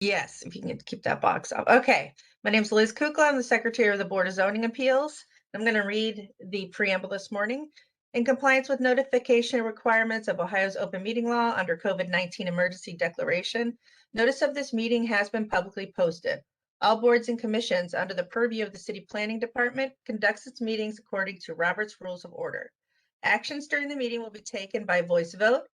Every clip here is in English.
Yes, if you can keep that box up. Okay, my name is Liz Kukla. I'm the Secretary of the Board of Zoning Appeals. I'm going to read the preamble this morning. In compliance with notification requirements of Ohio's open meeting law under COVID-19 emergency declaration, notice of this meeting has been publicly posted. All boards and commissions under the purview of the City Planning Department conducts its meetings according to Robert's Rules of Order. Actions during the meeting will be taken by voice vote.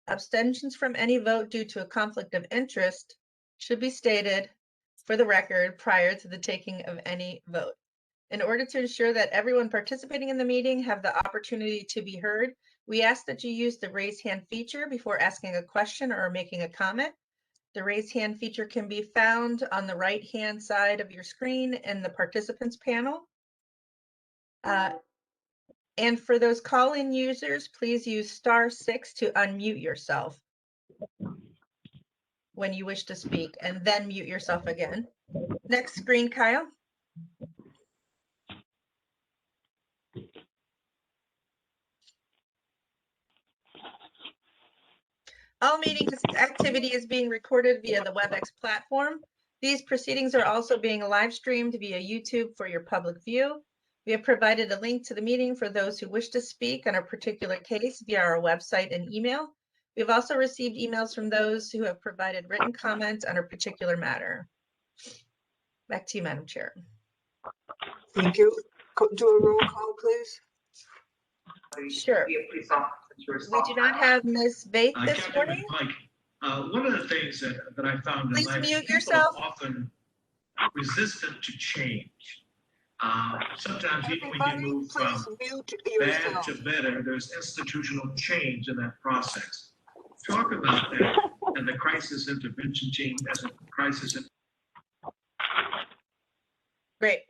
Abstentions from any vote due to a conflict of interest should be stated for the record prior to the taking of any vote. In order to ensure that everyone participating in the meeting have the opportunity to be heard, we ask that you use the raise hand feature before asking a question or making a comment. The raise hand feature can be found on the right-hand side of your screen in the participants panel. And for those call-in users, please use *6 to unmute yourself when you wish to speak, and then mute yourself again. Next screen, Kyle. All meeting activity is being recorded via the Webex platform. These proceedings are also being live streamed via YouTube for your public view. We have provided a link to the meeting for those who wish to speak on a particular case via our website and email. We have also received emails from those who have provided written comments on a particular matter. Back to you, Madam Chair. Thank you. Do a roll call, please. Sure. We do not have Ms. Bates this morning. One of the things that I found Please in life, mute people yourself. are often resistant to change. Sometimes even when you move from bad to better, there's institutional change in that process. Talk about that and the crisis intervention team as a crisis. Great.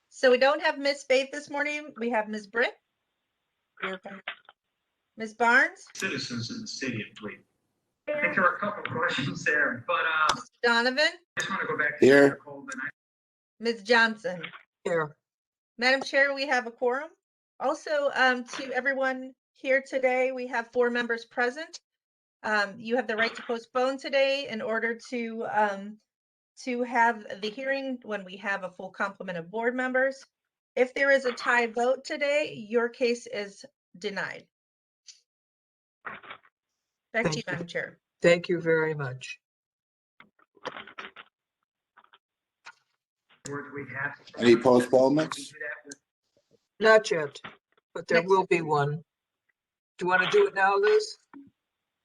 So we don't have Ms. Faith this morning. We have Ms. Britt. Ms. Barnes. Citizens in the city of Cleveland. I think there are a couple of questions there, but Mr. Donovan. I just want to go back Here. Ms. Johnson. Here. Madam Chair, we have a quorum. Also, to everyone here today, we have 4 members present. You have the right to postpone today in order to have the hearing when we have a full complement of board members. If there is a tie vote today, your case is denied. Back to you, Madam Chair. Thank you very much. Any postponements? Not yet, but there Next. will be one. Do you want to do it now, Liz?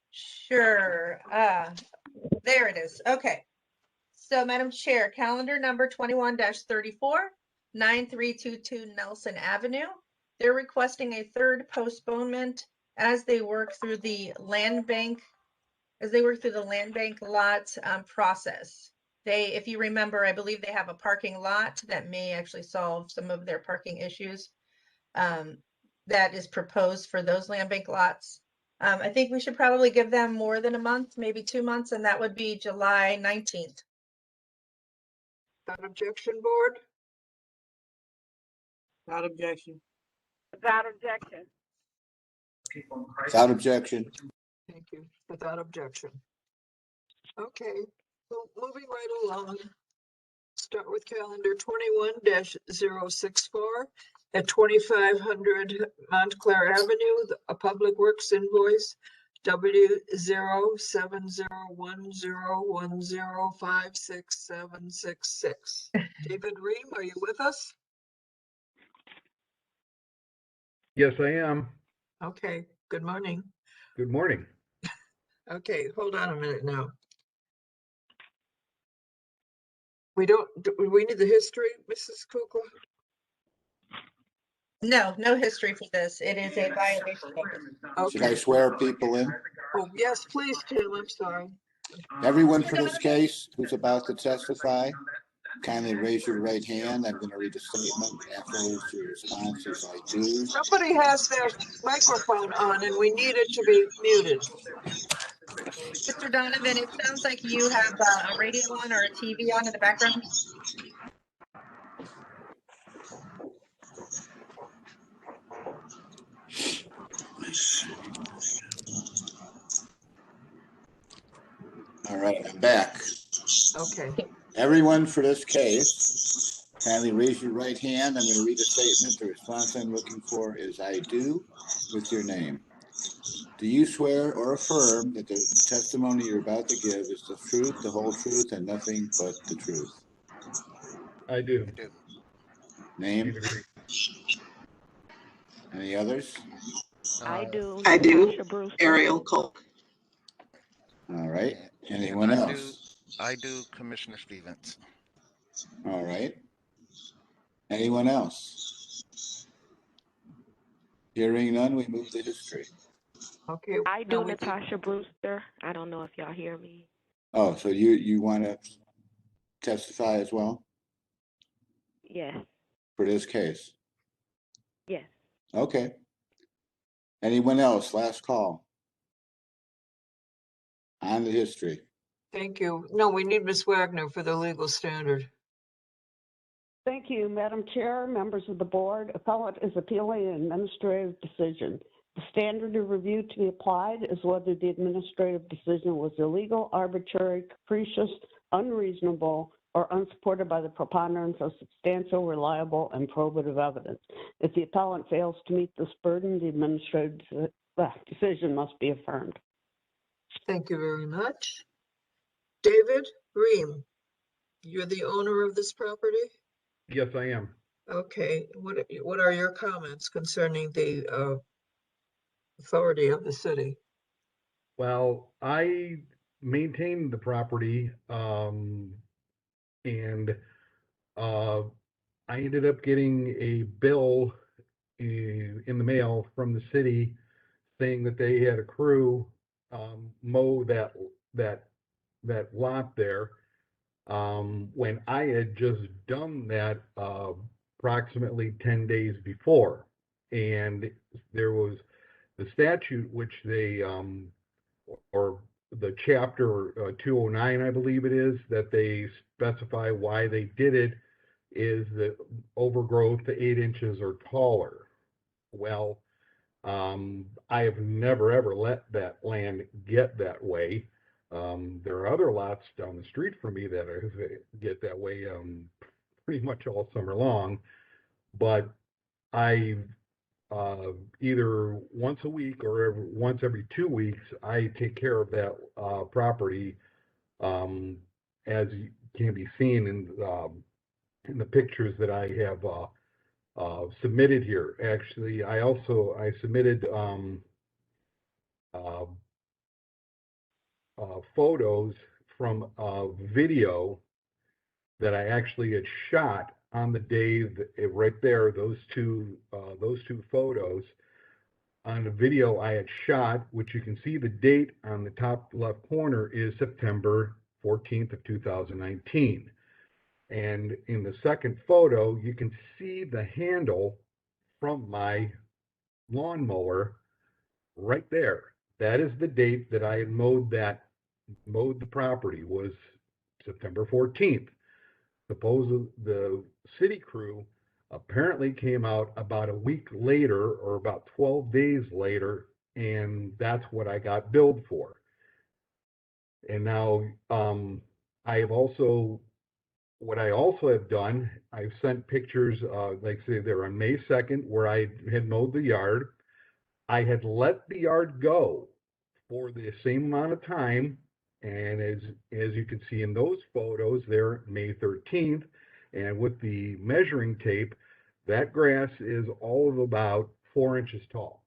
Sure. There it is. Okay. So, Madam Chair, calendar number 21-34, 9322 Nelson Avenue. They're requesting a third postponement as they work through the land bank, lot process. If you remember, I believe they have a parking lot that may actually solve some of their parking issues that is proposed for those land bank lots. I think we should probably give them more than a month, maybe 2 months, and that would be July 19th. Without objection, board? Without objection. Without objection. Without objection. Thank you. Without objection. Okay, well, moving right along. Start with calendar 21-064 at 2500 Montclair Avenue, a public works invoice W0701010567666. David Ream, are you with us? Yes, I am. Okay, good morning. Good morning. Okay, hold on a minute now. We need the history, Mrs. Kukla? No history for this. It is a violation. Should I swear people in? Oh, yes, please, Tim, I'm sorry. Everyone for this case who's about to testify, kindly raise your right hand. I'm going to read a statement. Afterwards, your responses I do. Somebody has their microphone on and we need it to be muted. Mr. Donovan, it sounds like you have a radio on or a TV on in the background. All right, I'm back. Okay, Everyone for this case, kindly raise your right hand. I'm going to read a statement. The response I'm looking for is I do with your name. Do you swear or affirm that the testimony you're about to give is the truth, the whole truth, and nothing but the truth? I do. Name? Cedar Creek. Any others? I do. I do. Natasha Brewster. Ariel Cole. All right. Anyone I else? I do Commissioner Stevens. All right. Anyone else? Hearing none, we move to history. okay. I now do. we can- Natasha Brewster. I don't know if y'all hear me. Oh, so you want to testify as well Yes. for this case? Yes. Okay. Anyone else? Last call. On the history. Thank you. No, we need Ms. Wagner for the legal standard. Thank you, Madam Chair, members of the board. Appellant is appealing an administrative decision. The standard of review to be applied is whether the administrative decision was illegal, arbitrary, capricious, unreasonable, or unsupported by the preponderance of substantial, reliable, and probative evidence. If the appellant fails to meet this burden, the administrative decision must be affirmed. Thank you very much. David Ream, you're the owner of this property? Yes, I am. Okay, what are your comments concerning the authority of the city? Well, I maintain the property, and I ended up getting a bill in the mail from the city saying that they had a crew mow that lot there, when I had just done that approximately 10 days before. And there was the statute, which they, or the chapter 209, I believe it is, that they specify why they did it, is the overgrowth to 8 inches or taller. Well, I have never ever let that land get that way. There are other lots down the street from me that get that way pretty much all summer long, but I either once a week or once every 2 weeks, I take care of that property, as can be seen in the pictures that I have submitted here. Actually, I submitted photos from a video that I actually had shot on the day that, right there, those two photos on the video I had shot, which you can see the date on the top left corner is September 14th of 2019. And in the second photo, you can see the handle from my lawnmower right there. That is the date that I had mowed the property, was September 14th. Suppose the city crew apparently came out about a week later or about 12 days later, and that's what I got billed for. And now I have also, what I also have done, I've sent pictures, like say they're on May 2nd, where I had mowed the yard. I had let the yard go for the same amount of time, and as you can see in those photos, they're May 13th, and with the measuring tape, that grass is all of about 4 inches tall.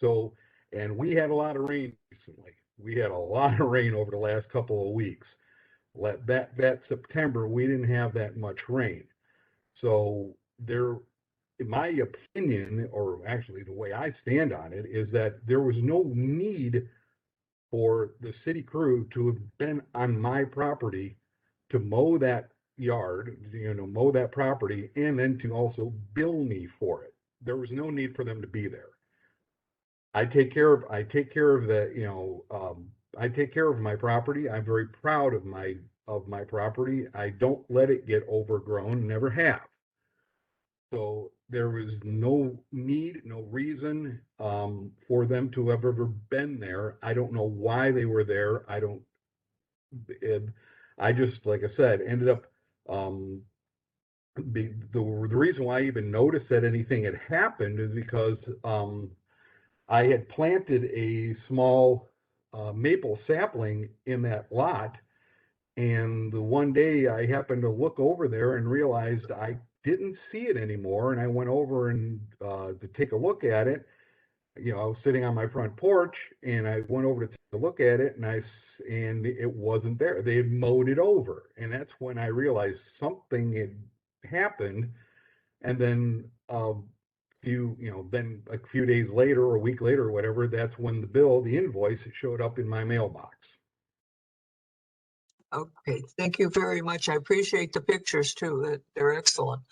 So, and we had a lot of rain recently. We had a lot of rain over the last couple of weeks. That September, we didn't have that much rain. So there, in my opinion, or actually the way I stand on it, is that there was no need for the city crew to have been on my property to mow that yard, mow that property, and then to also bill me for it. There was no need for them to be there. I take care of my property. I'm very proud of my property. I don't let it get overgrown, never have. So there was no need, no reason for them to have ever been there. I don't know why they were there. I just, like I said, ended up, the reason why I even noticed that anything had happened is because I had planted a small maple sapling in that lot, and the one day I happened to look over there and realized I didn't see it anymore, and I went over and to take a look at it. You know, I was sitting on my front porch, and I went over to take a look at it, and it wasn't there. They had mowed it over, and that's when I realized something had happened. And then then a few days later or a week later or whatever, that's when the invoice showed up in my mailbox. Okay, thank you very much. I appreciate the pictures too. They're excellent.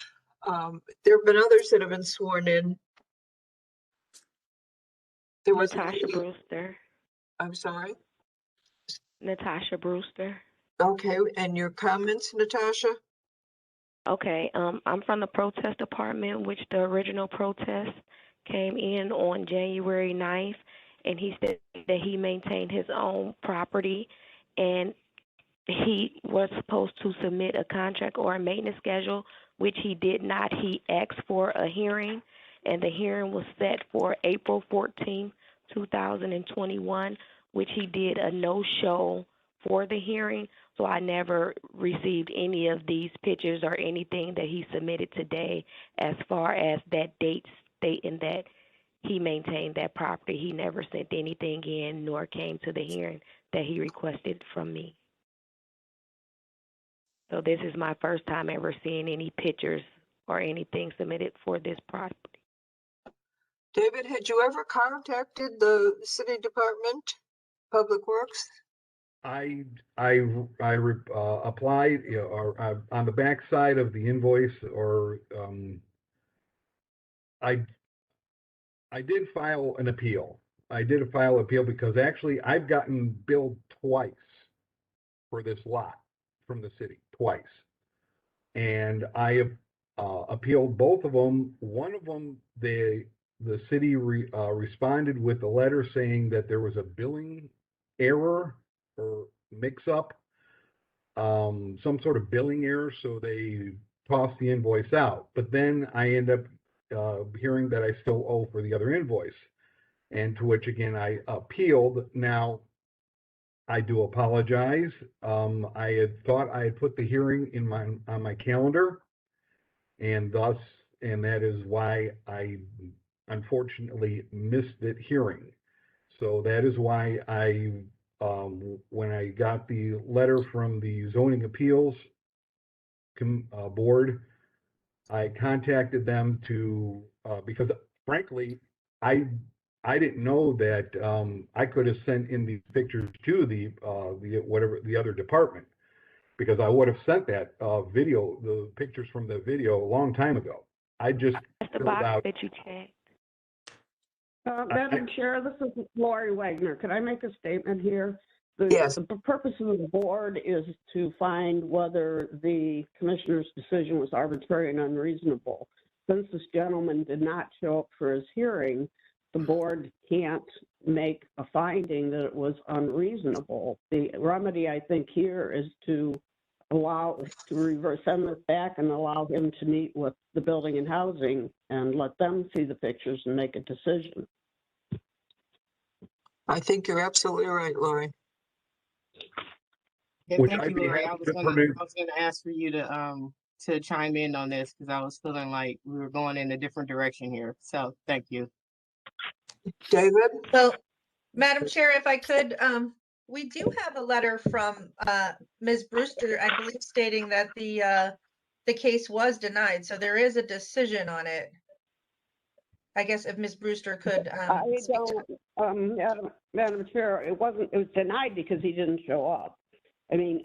There have been others that have been sworn in. There was Natasha Brewster. I'm sorry. Natasha Brewster. Okay, and your comments, Natasha? Okay, I'm from the protest department, which the original protest came in on January 9th, and he said that he maintained his own property, and he was supposed to submit a contract or a maintenance schedule, which he did not. He asked for a hearing, and the hearing was set for April 14th, 2021, which he did a no-show for the hearing. So I never received any of these pictures or anything that he submitted today as far as that date stating that he maintained that property. He never sent anything in nor came to the hearing that he requested from me. So this is my first time ever seeing any pictures or anything submitted for this property. David, had you ever contacted the city department, Public Works? I applied, or on the back side of the invoice, or I did file an appeal. I did file an appeal because actually I've gotten billed twice for this lot from the city, twice. And I appealed both of them. One of them, the city responded with a letter saying that there was a billing error or mix-up, some sort of billing error, so they tossed the invoice out. But then I end up hearing that I still owe for the other invoice, and to which again I appealed. Now, I do apologize. I had thought I had put the hearing on my calendar, and that is why I unfortunately missed that hearing. So that is why when I got the letter from the zoning appeals board, I contacted them because frankly, I didn't know that I could have sent in these pictures to the other department, because I would have sent that the pictures from the video a long time ago. I just That's the filled box out. that you checked. Madam Chair, this is Lori Wagner. Could I make a statement here? Yes. The purpose of the board is to find whether the commissioner's decision was arbitrary and unreasonable. Since this gentleman did not show up for his hearing, the board can't make a finding that it was unreasonable. The remedy, I think, here is to send this back and allow him to meet with the building and housing and let them see the pictures and make a decision. I think you're absolutely right, Lori. Yeah, Which thank I'd you, be Lori. happy I was to gonna produce. ask for you to chime in on this because I was feeling like we were going in a different direction here. So thank you. David? So, Madam Chair, if I could, we do have a letter from Ms. Brewster, I believe, stating that the case was denied. So there is a decision on it. I guess if Ms. Brewster could speak to. Madam Chair, it was denied because he didn't show up. I mean,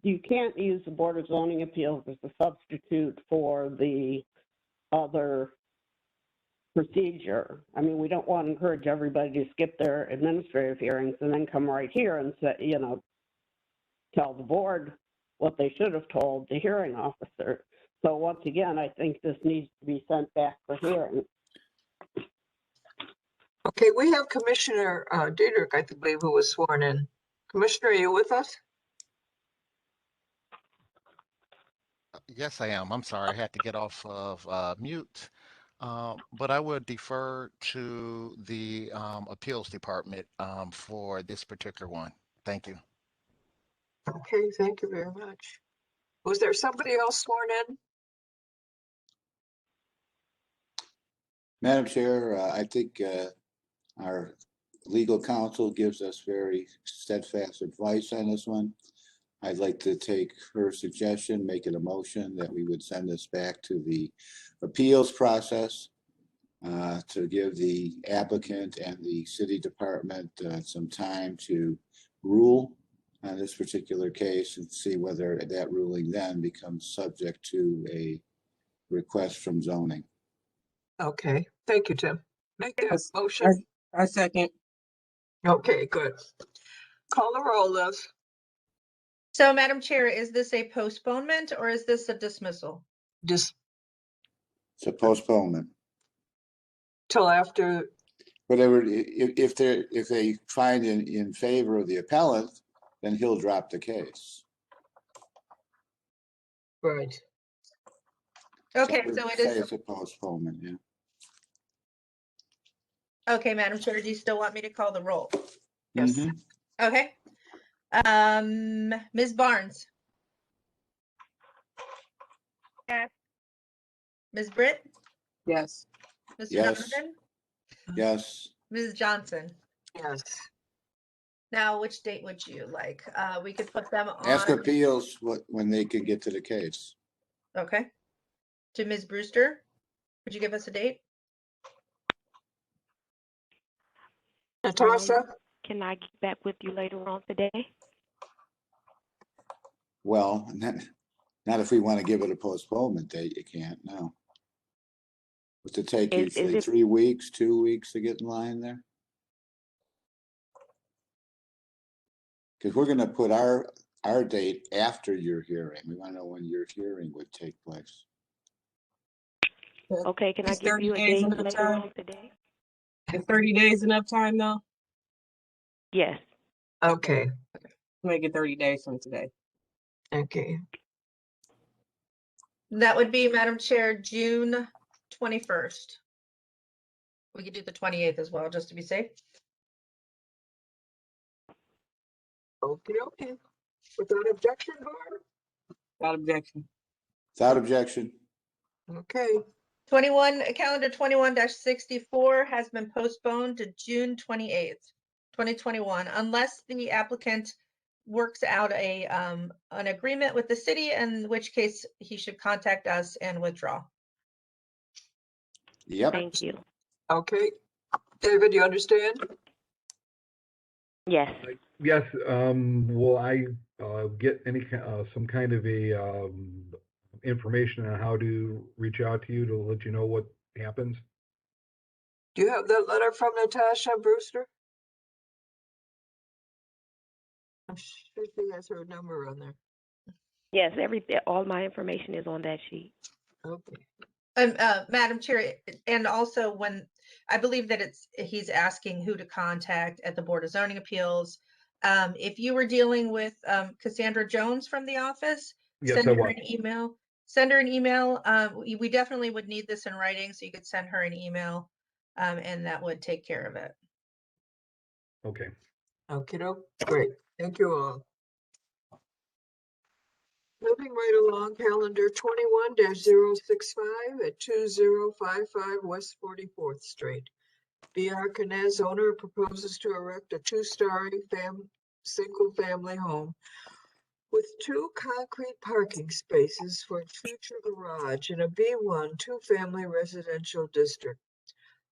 you can't use the Board of Zoning Appeals as a substitute for the other procedure. I mean, we don't want to encourage everybody to skip their administrative hearings and then come right here and say, tell the board what they should have told the hearing officer. So once again, I think this needs to be sent back for hearing. Okay, we have Commissioner Diedrich, I believe, who was sworn in. Commissioner, are you with us? Yes, I am. I'm sorry, I had to get off of mute. But I would defer to the appeals department for this particular one. Thank you. Okay, thank you very much. Was there somebody else sworn in? Madam Chair, I think our legal counsel gives us very steadfast advice on this one. I'd like to take her suggestion, make it a motion that we would send this back to the appeals process to give the applicant and the city department some time to rule on this particular case and see whether that ruling then becomes subject to a request from zoning. Okay, thank you, Tim. Make that Yes, motion. I second. Okay, good. Call the roll, Liz. So, Madam Chair, is this a postponement or is this a dismissal? Just It's a postponement. till after, Whatever, if they find in favor of the appellant, then he'll drop the case. right. Okay, so it Say is, it's a postponement, yeah. okay, Madam Chair, do you still want me to call the roll? Yes. Mhm. Okay. Ms. Barnes? Yes. Ms. Britt? Yes. Mr. Yes. Donovan? Yes, Ms. Johnson? Yes. Now, which date would you like? We could put them ask on, appeals when they can get to the case. okay. To Ms. Brewster, would you give us a date? Natasha? Can I get back with you later on today? Well, not if we want to give it a postponement date, you can't, no. What's it take Is usually, it- 3 weeks, 2 weeks to get in line there? Because we're gonna put our date after your hearing. We want to know when your hearing would take place. Okay, can I Is give 30 you a days date enough later time? on today? Is 30 days enough time though? Yes. Okay, Make it 30 days from today. okay. That would be, Madam Chair, June 21st. We could do the 28th as well, just to be safe. Okay, okay. Without objection, board? Without objection. Without objection. Okay, Calendar 21-64 has been postponed to June 28th, 2021, unless the applicant works out an agreement with the city, in which case he should contact us and withdraw. Yep. Thank you. okay. David, you understand? Yes. Yes, will I get some kind of a information on how to reach out to you to let you know what happens? Do you have that letter from Natasha Brewster? I'm sure she has her number on there. Yes, all my information is on that sheet. Okay. Madam Chair, and also when I believe that he's asking who to contact at the Board of Zoning Appeals. If you were dealing with Cassandra Jones from the office, Yes, send I her will. an email. Send her an email. We definitely would need this in writing, so you could send her an email, and that would take care of it. Okay. Okay, great. Thank you all. Moving right along, calendar 21-065 at 2055 West 44th Street. B.R. Canez, owner, proposes to erect a two-story single-family home with 2 concrete parking spaces for a future garage in a B1 two-family residential district.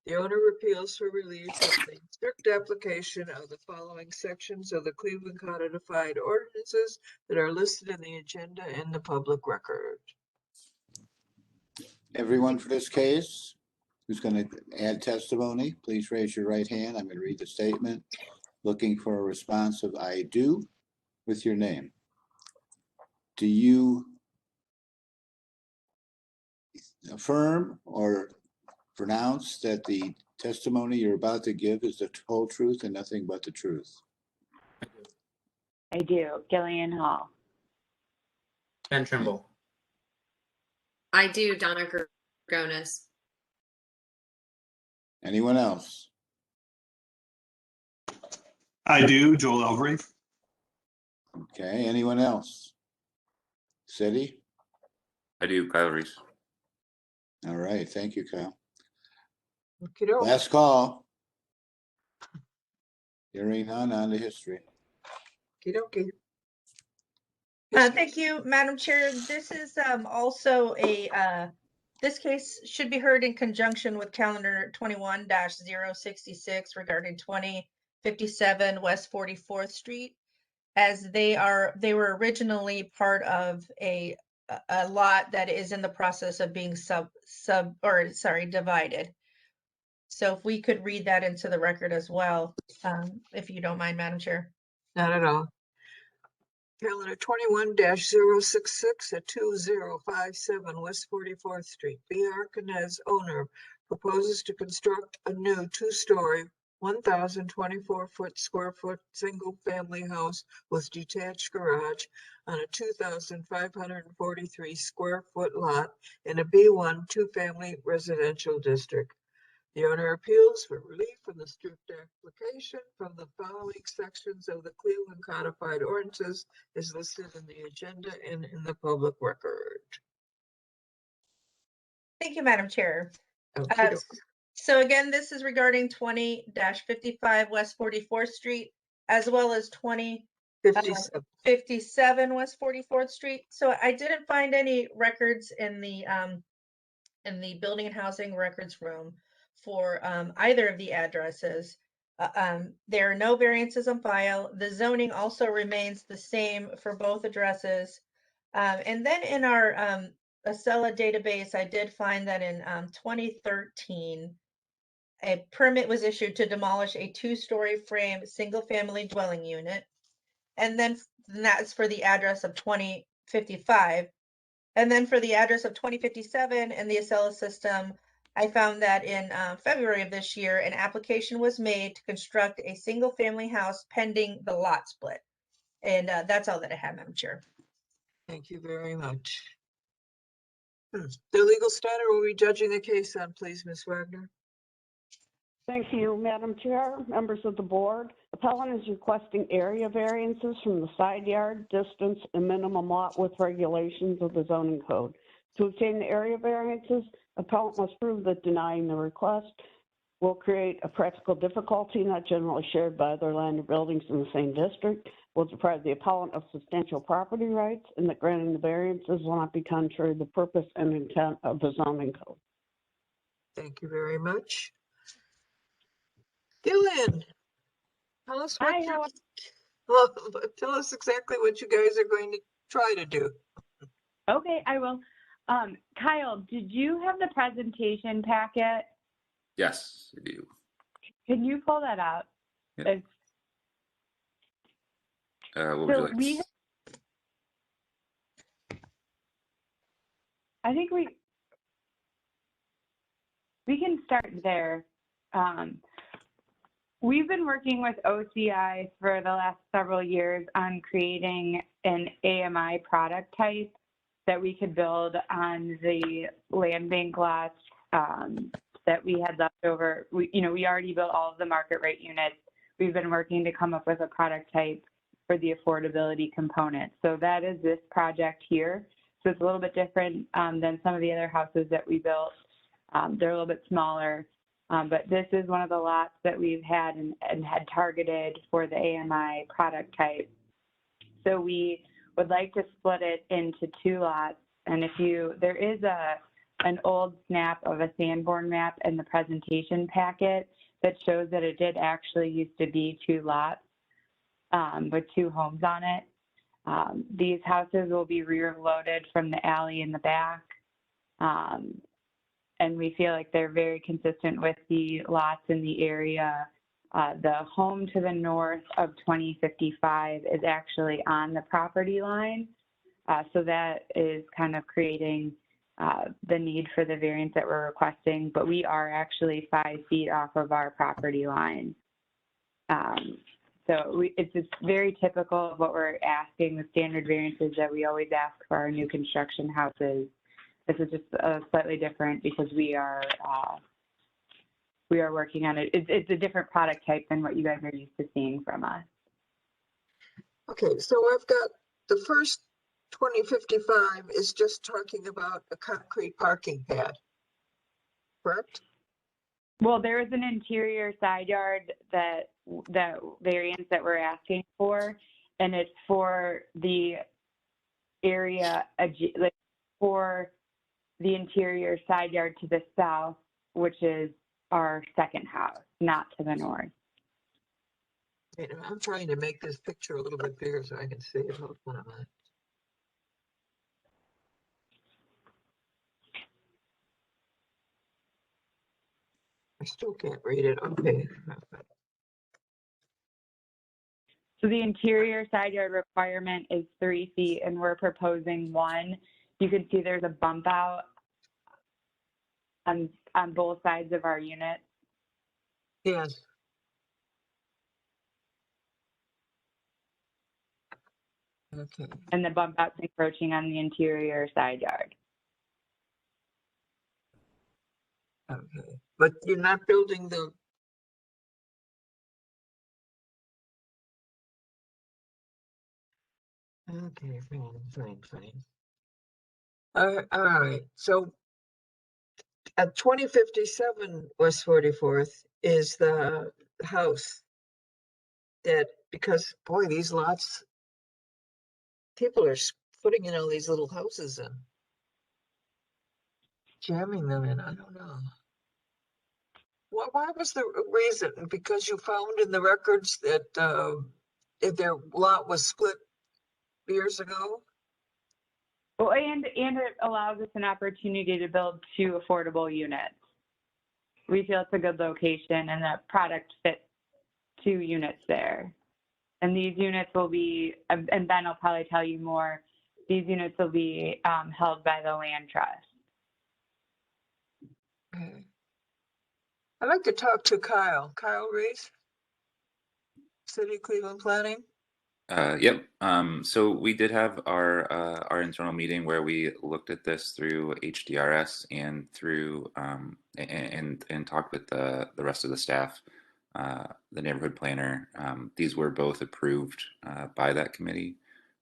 The owner appeals for relief from the strict application of the following sections of the Cleveland Codified Ordinances that are listed in the agenda in the public record. Everyone for this case who's going to add testimony, please raise your right hand. I'm going to read the statement. Looking for a response of I do with your name. Do you affirm or pronounce that the testimony you're about to give is the whole truth and nothing but the truth? I do. Gillian Hall. Ben Trimble. I do, Donna Gorgonis. Anyone else? I do, Joel Elgrave. Okay, anyone else? City? I do, Kyle Reese. All right, thank you, Kyle. Okey-doke. Last call. Hearing none, on to history. Okey-dokey. Thank you, Madam Chair. This is also this case should be heard in conjunction with calendar 21-066 regarding 2057 West 44th Street, as they were originally part of a lot that is in the process of being divided. So if we could read that into the record as well, if you don't mind, Madam Chair. Not at all. Calendar 21-066 at 2057 West 44th Street. B.R. Canez, owner, proposes to construct a new two-story, 1,024 square foot single-family house with detached garage on a 2,543 square foot lot in a B1 two-family residential district. The owner appeals for relief from the strict application from the following sections of the Cleveland Codified Ordinances is listed in the agenda and in the public record. Thank you, Madam Chair. Okey-doke. So again, this is regarding 20-55 West 44th Street, as well as 20-57 West 44th Street. So I didn't find any records in the Building and Housing Records Room for either of the addresses. There are no variances on file. The zoning also remains the same for both addresses. And then in our Acela database, I did find that in 2013, a permit was issued to demolish a two-story frame single-family dwelling unit. And then that's for the address of 2055. And then for the address of 2057 and the Acela system, I found that in February of this year, an application was made to construct a single-family house pending the lot split. And that's all that I have, Madam Chair. Thank you very much. The legal standard will be judging the case on, please, Ms. Wagner. Thank you, Madam Chair, members of the board. Appellant is requesting area variances from the side yard, distance, and minimum lot width regulations of the zoning code. To obtain the area variances, appellant must prove that denying the request will create a practical difficulty not generally shared by other land or buildings in the same district, will deprive the appellant of substantial property rights, and that granting the variances will not be contrary to the purpose and intent of the zoning code. Thank you very much. Gillian, tell us what tell us exactly what you guys are going to try to do. Okay, I will. Kyle, did you have the presentation packet? Yes, I do. Can you pull that up? Yeah. What would you like? I think we can start there. We've been working with OCI for the last several years on creating an AMI product type that we could build on the land bank lots that we had left over. We already built all of the market rate units. We've been working to come up with a product type for the affordability component. So that is this project here. So it's a little bit different than some of the other houses that we built. They're a little bit smaller, but this is one of the lots that we've had and had targeted for the AMI product type. So we would like to split it into two lots. And there is an old snap of a Sanborn map in the presentation packet that shows that it did actually used to be two lots with two homes on it. These houses will be rear loaded from the alley in the back. And we feel like they're very consistent with the lots in the area. The home to the north of 2055 is actually on the property line. So that is kind of creating the need for the variance that we're requesting, but we are actually 5 feet off of our property line. So it's just very typical of what we're asking, the standard variances that we always ask for our new construction houses. This is just slightly different because we are working on it. It's a different product type than what you guys are used to seeing from us. Okay, so I've got the first 2055 is just talking about a concrete parking pad, correct? Well, there is an interior side yard that variance that we're asking for, and it's for the area like for the interior side yard to the south, which is our second house, not to the north. I'm trying to make this picture a little bit bigger so I can see it. Hold on a minute. I still can't read it. Okay. So the interior side yard requirement is 3 feet, and we're proposing 1. You can see there's a bump out on both sides of our unit. Yes. Okay. And the bump out's encroaching on the interior side yard. Okay. But you're not building the okay, fine. All right. So at 2057 West 44th is the house that, because boy, these lots, people are putting in all these little houses in, jamming them in. I don't know. Why was the reason? Because you found in the records that if their lot was split years ago? Well, and it allows us an opportunity to build 2 affordable units. We feel it's a good location and that product fits 2 units there. And these units will be, and Ben will probably tell you more, these units will be held by the land trust. Okay. I'd like to talk to Kyle. Kyle Reese, City of Cleveland Planning. Yep. So we did have our internal meeting where we looked at this through HDRS and through and talked with the rest of the staff, the neighborhood planner. These were both approved by that committee,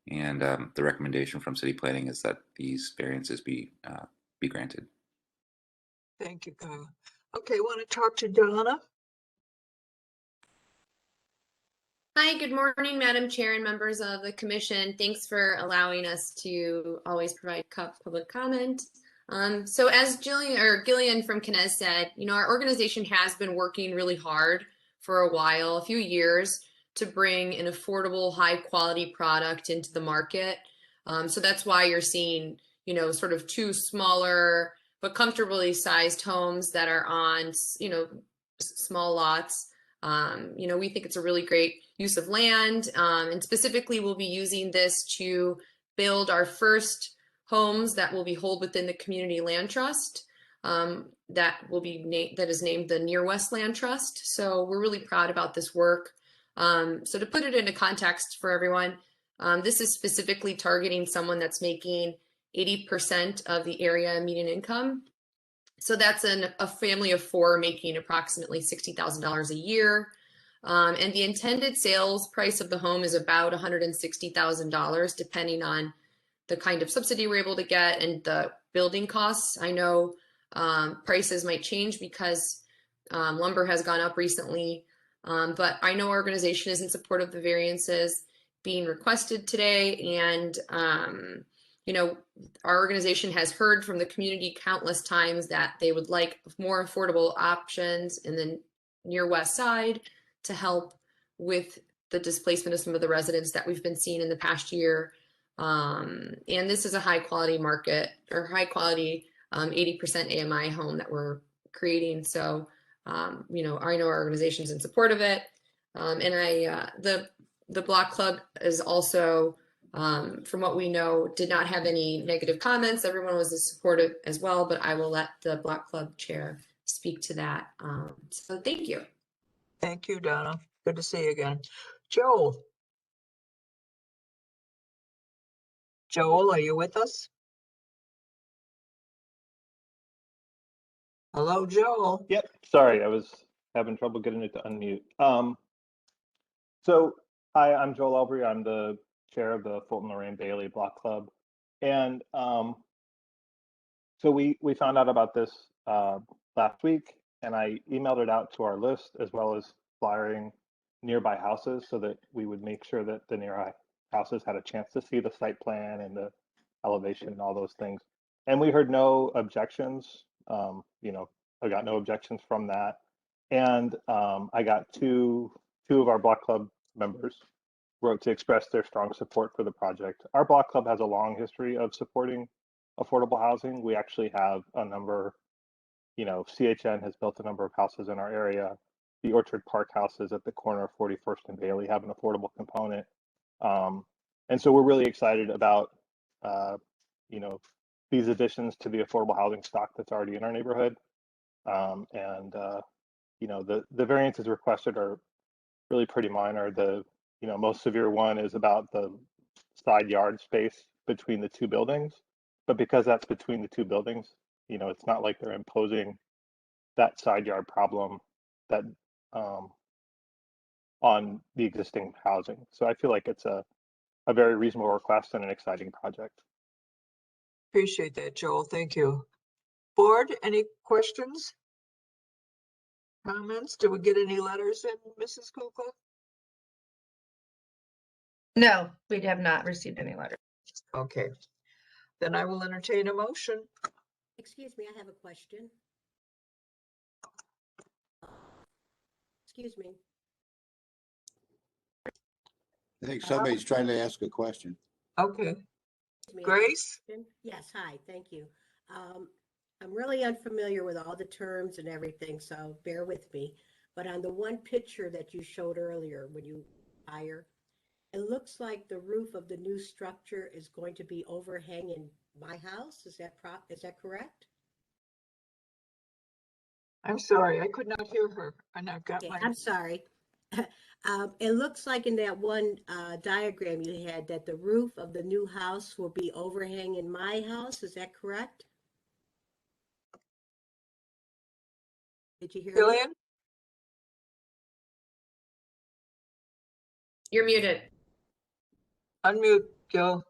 and the recommendation from city planning is that these variances be granted. Thank you, Kyle. Okay, want to talk to Donna? Hi, good morning, Madam Chair and members of the Commission. Thanks for allowing us to always provide public comment. So as Gillian from Knez said, our organization has been working really hard for a while, a few years, to bring an affordable, high quality product into the market. So that's why you're seeing, sort of 2 smaller but comfortably sized homes that are on, small lots. We think it's a really great use of land, and specifically we'll be using this to build our first homes that will be held within the Community Land Trust that is named the Near West Land Trust. So we're really proud about this work. So to put it into context for everyone, this is specifically targeting someone that's making 80% of the area median income. So that's a family of 4 making approximately $60,000 a year. And the intended sales price of the home is about $160,000, depending on the kind of subsidy we're able to get and the building costs. I know prices might change because lumber has gone up recently, but I know our organization is in support of the variances being requested today. And our organization has heard from the community countless times that they would like more affordable options in the near west side to help with the displacement of some of the residents that we've been seeing in the past year. And this is a high quality market or high quality 80% AMI home that we're creating. So, I know our organization's in support of it. And the Block Club is also, from what we know, did not have any negative comments. Everyone was supportive as well, but I will let the Block Club chair speak to that. So thank you. Thank you, Donna. Good to see you again. Joel, are you with us? Hello, Joel. Yep, sorry, I was having trouble getting it to unmute. So hi, I'm Joel Elbry. I'm the chair of the Fulton Lorraine Bailey Block Club. And so we found out about this last week, and I emailed it out to our list as well as flyering nearby houses so that we would make sure that the nearby houses had a chance to see the site plan and the elevation and all those things. And we heard no objections. You know, I got no objections from that. And I got two of our block club members wrote to express their strong support for the project. Our block club has a long history of supporting affordable housing. We actually have a number, you know, CHN has built a number of houses in our area. The Orchard Park houses at the corner of 41st and Bailey have an affordable component. And so we're really excited about, you know, these additions to the affordable housing stock that's already in our neighborhood. You know, the variances requested are really pretty minor. The, you know, most severe one is about the side yard space between the two buildings. But because that's between the two buildings, you know, it's not like they're imposing that side yard problem that on the existing housing. So I feel like it's a very reasonable request and an exciting project. Appreciate that, Joel. Thank you. Board, any questions? Comments? Did we get any letters in, Mrs. Kukla? No, we have not received any letters. Okay. Then I will entertain a motion. Excuse me, I have a question. Excuse me. I think somebody's trying to ask a question. Okay. Excuse me, Grace? Yes, hi, thank you. I'm really unfamiliar with all the terms and everything, so bear with me. But on the one picture that you showed earlier, when you hire, it looks like the roof of the new structure is going to be overhanging my house. Is that correct? I'm sorry, I could not hear her, and I've got Okay, my. I'm sorry. It looks like in that one diagram you had that the roof of the new house will be overhanging my house. Is that correct? Did you hear me? Gillian? You're muted. Unmute, Gil.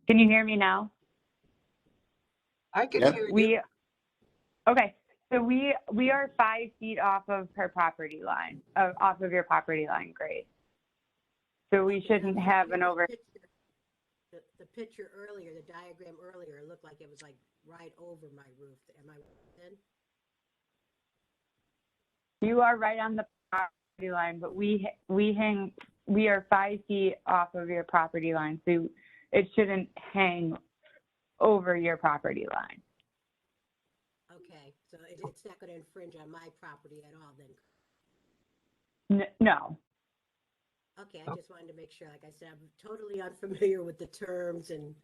Can you hear me now? I can Yep. hear you. Okay, so we are 5 feet off of her property line, off of your property line, Grace. So we shouldn't have an over. The picture earlier, the diagram earlier, it looked like it was like right over my roof. Am I right then? You are right on the property line, but we are 5 feet off of your property line, so it shouldn't hang over your property line. Okay, so it's not going to infringe on my property at all then? No. Okay, I just wanted to make sure. Like I said, I'm totally unfamiliar with the terms and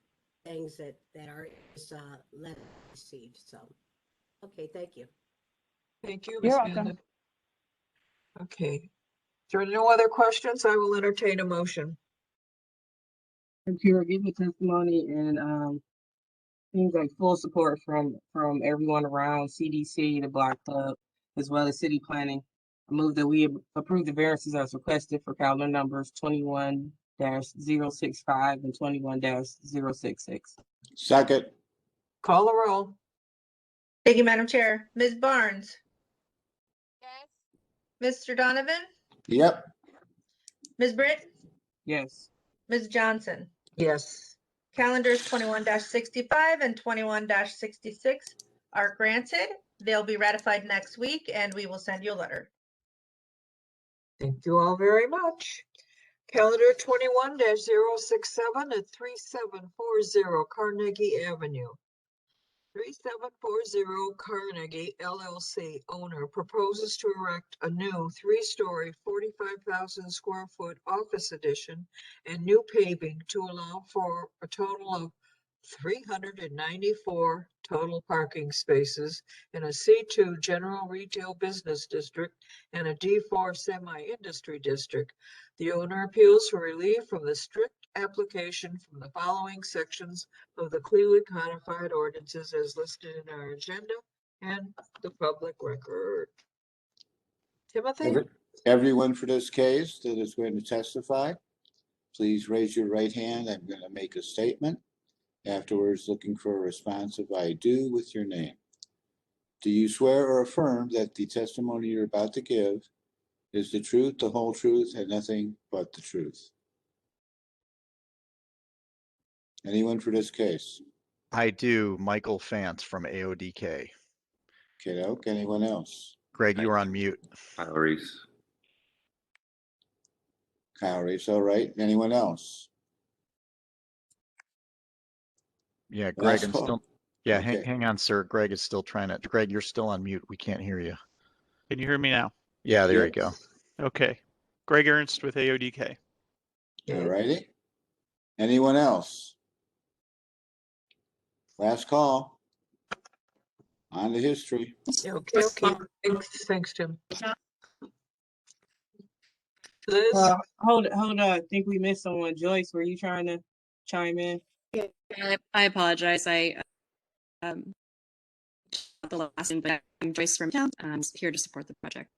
things that are in this letter received. So, okay, thank you. Thank you, You're Ms. welcome. Mann. Okay. If there are no other questions, I will entertain a motion. Here, give the testimony and seems like full support from everyone around CDC, the Block Club, as well as city planning. I move that we approve the variances as requested for calendar numbers 21-065 and 21-066. Second. Call the roll. Thank you, Madam Chair. Ms. Barnes? Yes. Mr. Donovan? Yep. Ms. Britt? Yes. Ms. Johnson? Yes. Calendars 21-65 and 21-66 are granted. They'll be ratified next week, and we will send you a letter. Thank you all very much. Calendar 21-067 at 3740 Carnegie Avenue. 3740 Carnegie LLC owner proposes to erect a new 3-story, 45,000 square foot office addition and new paving to allow for a total of 394 total parking spaces in a C2 general retail business district and a D4 semi-industry district. The owner appeals for relief from the strict application from the following sections of the Cleveland Codified Ordinances as listed in our agenda and the public record. Timothy? Everyone for this case that is going to testify, please raise your right hand. I'm going to make a statement. Afterwards, looking for a response of I do with your name. Do you swear or affirm that the testimony you're about to give is the truth, the whole truth, and nothing but the truth? Anyone for this case? I do. Michael Fantz from AODK. Kiddo, anyone else? Greg, you are on mute. Kyle Reese. Kyle Reese, all right. Anyone else? Yeah, Greg, Last I'm call. still. Yeah, Okay. hang on, sir. Greg is still trying to. Greg, you're still on mute. We can't hear you. Can you hear me now? Yeah, there you Yep. go. Okay. Greg Ernst with AODK. All righty. Anyone else? Last call. On to history. Okay. Thanks, Tim. Liz? Hold on. I think we missed someone. Joyce, were you trying to chime in? Yeah, I apologize. I the last one, but I'm Joyce from town. I'm here to support the project.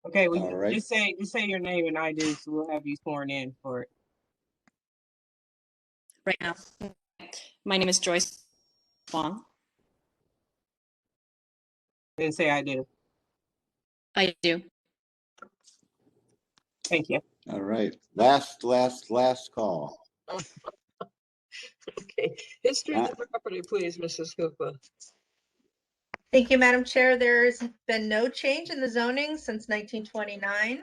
Okay, well, All right. just say your name and I do, so we'll have you sworn in for it. Right now, my name is Joyce Wong. And say I do. I do. Thank you. All right. Last call. Okay. History of the property, please, Mrs. Cooper. Thank you, Madam Chair. There's been no change in the zoning since 1929.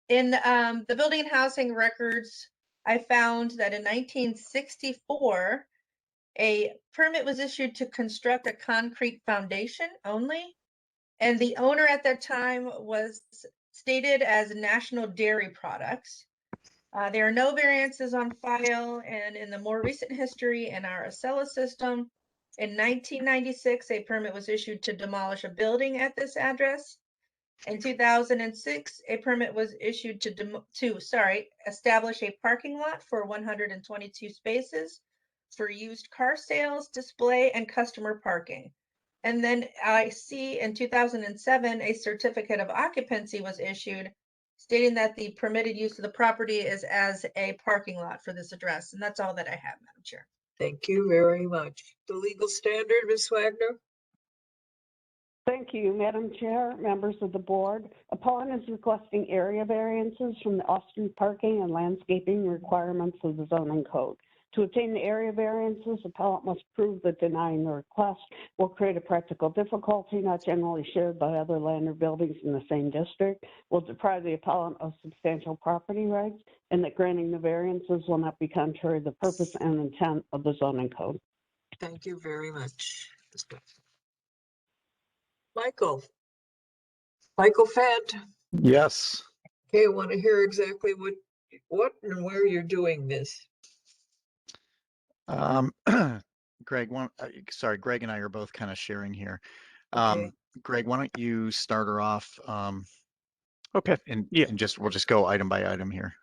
In the building and housing records, I found that in 1964, a permit was issued to construct a concrete foundation only. And the owner at that time was stated as National Dairy Products. There are no variances on file, and in the more recent history in our Acela system, in 1996, a permit was issued to demolish a building at this address. In 2006, a permit was issued to establish a parking lot for 122 spaces for used car sales, display, and customer parking. And then I see in 2007, a certificate of occupancy was issued stating that the permitted use of the property is as a parking lot for this address. And that's all that I have, Madam Chair. Thank you very much. The legal standard, Ms. Wagner? Thank you, Madam Chair, members of the board. Appellant is requesting area variances from the off-street parking and landscaping requirements of the zoning code. To obtain the area variances, appellant must prove that denying the request will create a practical difficulty not generally shared by other land or buildings in the same district, will deprive the appellant of substantial property rights, and that granting the variances will not be contrary to the purpose and intent of the zoning code. Thank you very much. Michael Fant. Yes. Okay, I want to hear exactly what and where you're doing this. Greg, Greg and I are both kind of sharing here. Okay. Greg, why don't you start her off? Okay. And Yeah. we'll just go item by item here.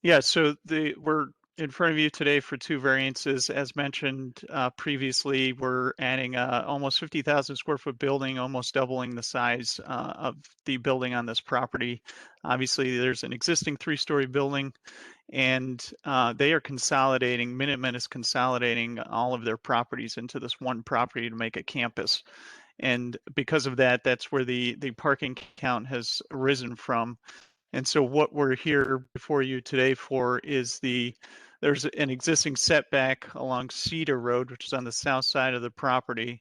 Yeah, so we're in front of you today for two variances. As mentioned previously, we're adding almost 50,000 square foot building, almost doubling the size of the building on this property. Obviously, there's an existing 3-story building, and they are consolidating, Minutemen is consolidating all of their properties into this one property to make a campus. And because of that, that's where the parking count has risen from. And so what we're here before you today for is there's an existing setback along Cedar Road, which is on the south side of the property.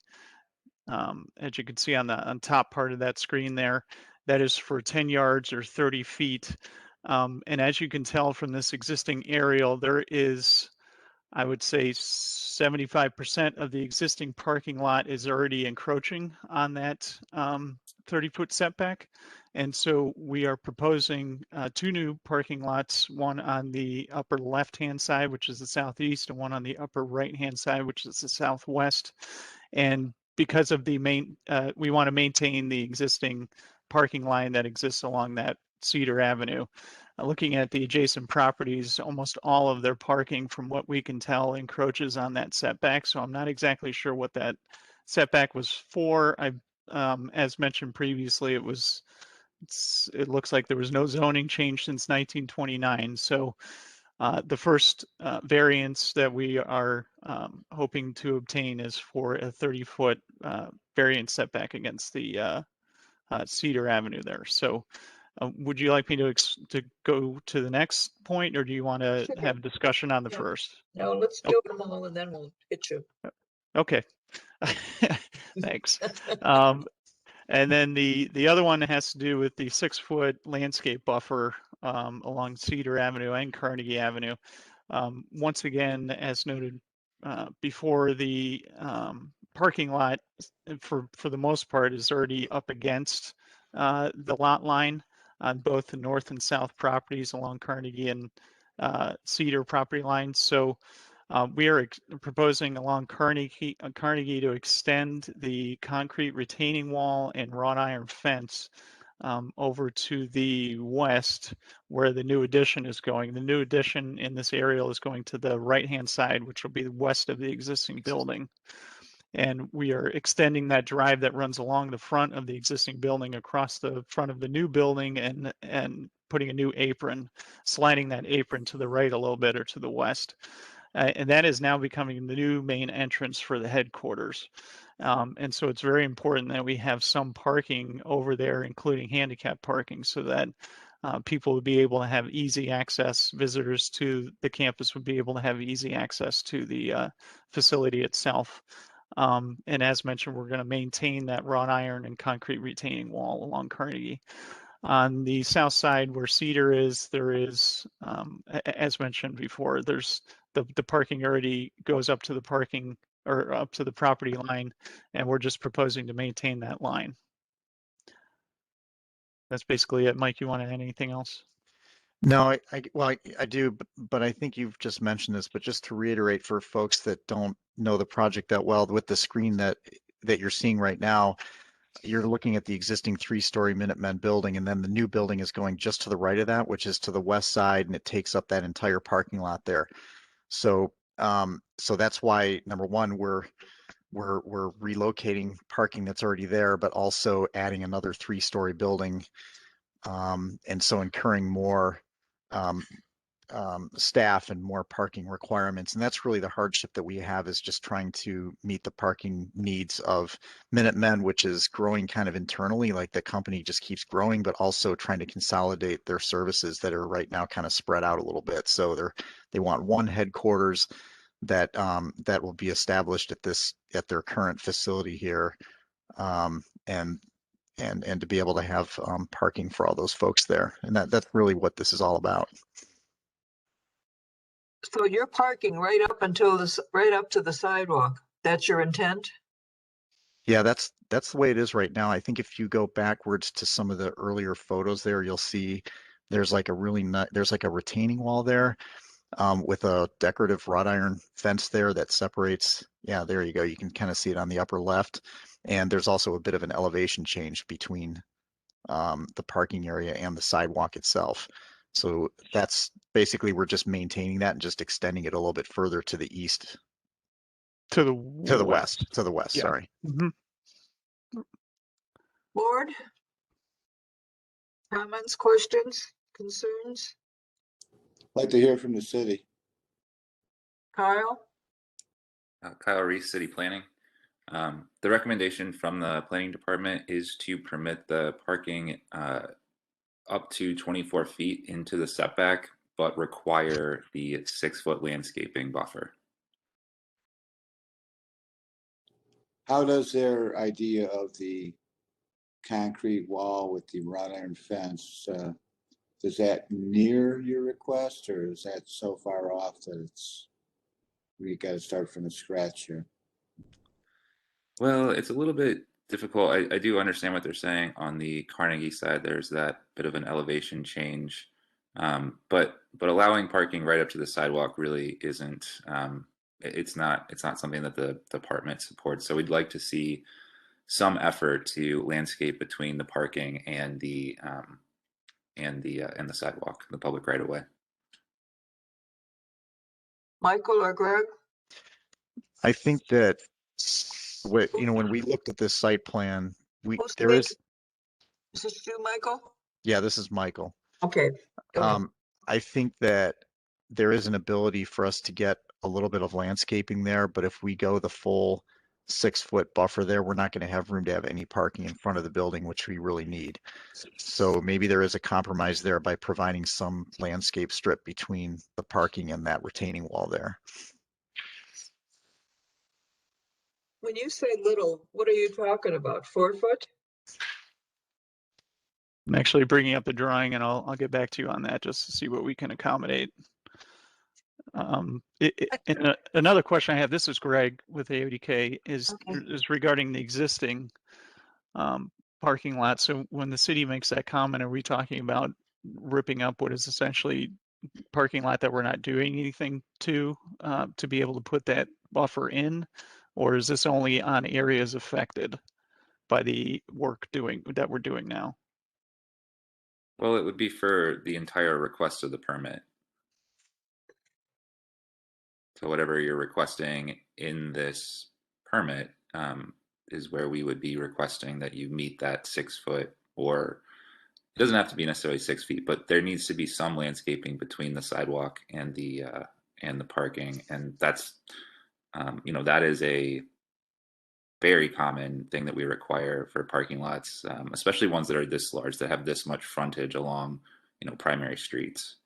As you can see on top part of that screen there, that is for 10 yards or 30 feet. And as you can tell from this existing aerial, there is, I would say 75% of the existing parking lot is already encroaching on that 30-foot setback. And so we are proposing 2 new parking lots, one on the upper left-hand side, which is the southeast, and one on the upper right-hand side, which is the southwest. And because of the we want to maintain the existing parking line that exists along that Cedar Avenue. looking at the adjacent properties, almost all of their parking, from what we can tell, encroaches on that setback. So I'm not exactly sure what that setback was for. As mentioned previously, it looks like there was no zoning change since 1929. So the first variance that we are hoping to obtain is for a 30-foot variance setback against the Cedar Avenue there. So would you like me to go to the next point, or do you want to Sure. have discussion on the Yeah. first? No, let's do them all and then we'll hit you. Okay. Thanks. And then the other one has to do with the 6-foot landscape buffer along Cedar Avenue and Carnegie Avenue. Once again, as noted before, the parking lot, for the most part, is already up against the lot line on both the north and south properties along Carnegie and Cedar property lines. So we are proposing along Carnegie to extend the concrete retaining wall and wrought iron fence over to the west, where the new addition is going. The new addition in this area is going to the right-hand side, which will be west of the existing building. And we are extending that drive that runs along the front of the existing building across the front of the new building and putting a new apron, sliding that apron to the right a little bit or to the west. And that is now becoming the new main entrance for the headquarters. And so it's very important that we have some parking over there, including handicap parking, so that people would be able to have easy access, visitors to the campus would be able to have easy access to the facility itself. And as mentioned, we're going to maintain that wrought iron and concrete retaining wall along Carnegie. On the south side where Cedar is, there is, as mentioned before, there's the parking already goes up to the parking or up to the property line, and we're just proposing to maintain that line. That's basically it. Mike, you want to add anything else? No, I do, but I think you've just mentioned this, but just to reiterate for folks that don't know the project that well, with the screen that you're seeing right now, you're looking at the existing 3-story Minutemen building, and then the new building is going just to the right of that, which is to the west side, and it takes up that entire parking lot there. So, so that's why, number one, we're relocating parking that's already there, but also adding another 3-story building, and so incurring more staff and more parking requirements. And that's really the hardship that we have, is just trying to meet the parking needs of Minutemen, which is growing kind of internally, like the company just keeps growing, but also trying to consolidate their services that are right now kind of spread out a little bit. So they want one headquarters that that will be established at their current facility here, and to be able to have parking for all those folks there. And that's really what this is all about. So you're parking right up to the sidewalk. That's your intent? Yeah, that's the way it is right now. I think if you go backwards to some of the earlier photos there, you'll see there's like a retaining wall there, with a decorative wrought iron fence there that separates. Yeah, there you go. You can kind of see it on the upper left. And there's also a bit of an elevation change between the parking area and the sidewalk itself. So that's basically, we're just maintaining that and just extending it a little bit further to the east. To the west. To the west, yeah. Sorry. Mm-hmm. Board? Comments, questions, concerns? I'd like to hear from the city. Kyle? Kyle Reese, City Planning. The recommendation from the Planning Department is to permit the parking up to 24 feet into the setback, but require the 6-foot landscaping buffer. How does their idea of the concrete wall with the wrought iron fence, does that near your request, or is that so far off that we got to start from the scratch here? Well, it's a little bit difficult. I do understand what they're saying. On the Carnegie side, there's that bit of an elevation change, but allowing parking right up to the sidewalk really isn't. It's not something that the department supports. So we'd like to see some effort to landscape between the parking and the the sidewalk, the public right of way. Michael or Greg? I think that when we looked at this site plan, Who's there is. Is this you, Michael? Yeah, this is Michael. Okay. I think that there is an ability for us to get a little bit of landscaping there, but if we go the full 6-foot buffer there, we're not going to have room to have any parking in front of the building, which we really need. So maybe there is a compromise there by providing some landscape strip between the parking and that retaining wall there. When you say little, what are you talking about? 4 foot? I'm actually bringing up the drawing, and I'll get back to you on that just to see what we can accommodate. Another question I have, this is Greg with AODK, is regarding the existing parking lot. So when the city makes that comment, are we talking about ripping up what is essentially parking lot that we're not doing anything to be able to put that buffer in? Or is this only on areas affected by the work that we're doing now? Well, it would be for the entire request of the permit. So whatever you're requesting in this permit is where we would be requesting that you meet that 6 foot, or it doesn't have to be necessarily 6 feet, but there needs to be some landscaping between the sidewalk and the parking, and that's that is a very common thing that we require for parking lots, especially ones that are this large, that have this much frontage along primary streets.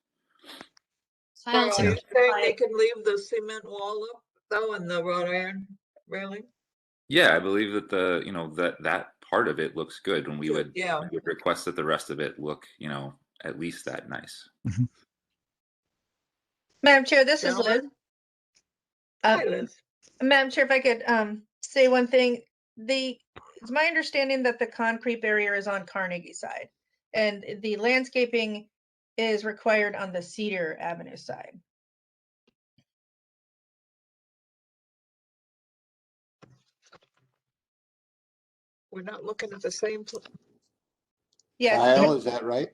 So are you saying they can leave the cement wall up though and the wrought iron railing? Yeah, I believe that that part of it looks good, and we would request that the rest of it look at least that nice. Mm-hmm. Madam Chair, this is Liz. Hi, Liz. Madam Chair, if I could say one thing. It's my understanding that the concrete barrier is on Carnegie side, and the landscaping is required on the Cedar Avenue side. We're not looking at the same. Yeah. Kyle, is that right?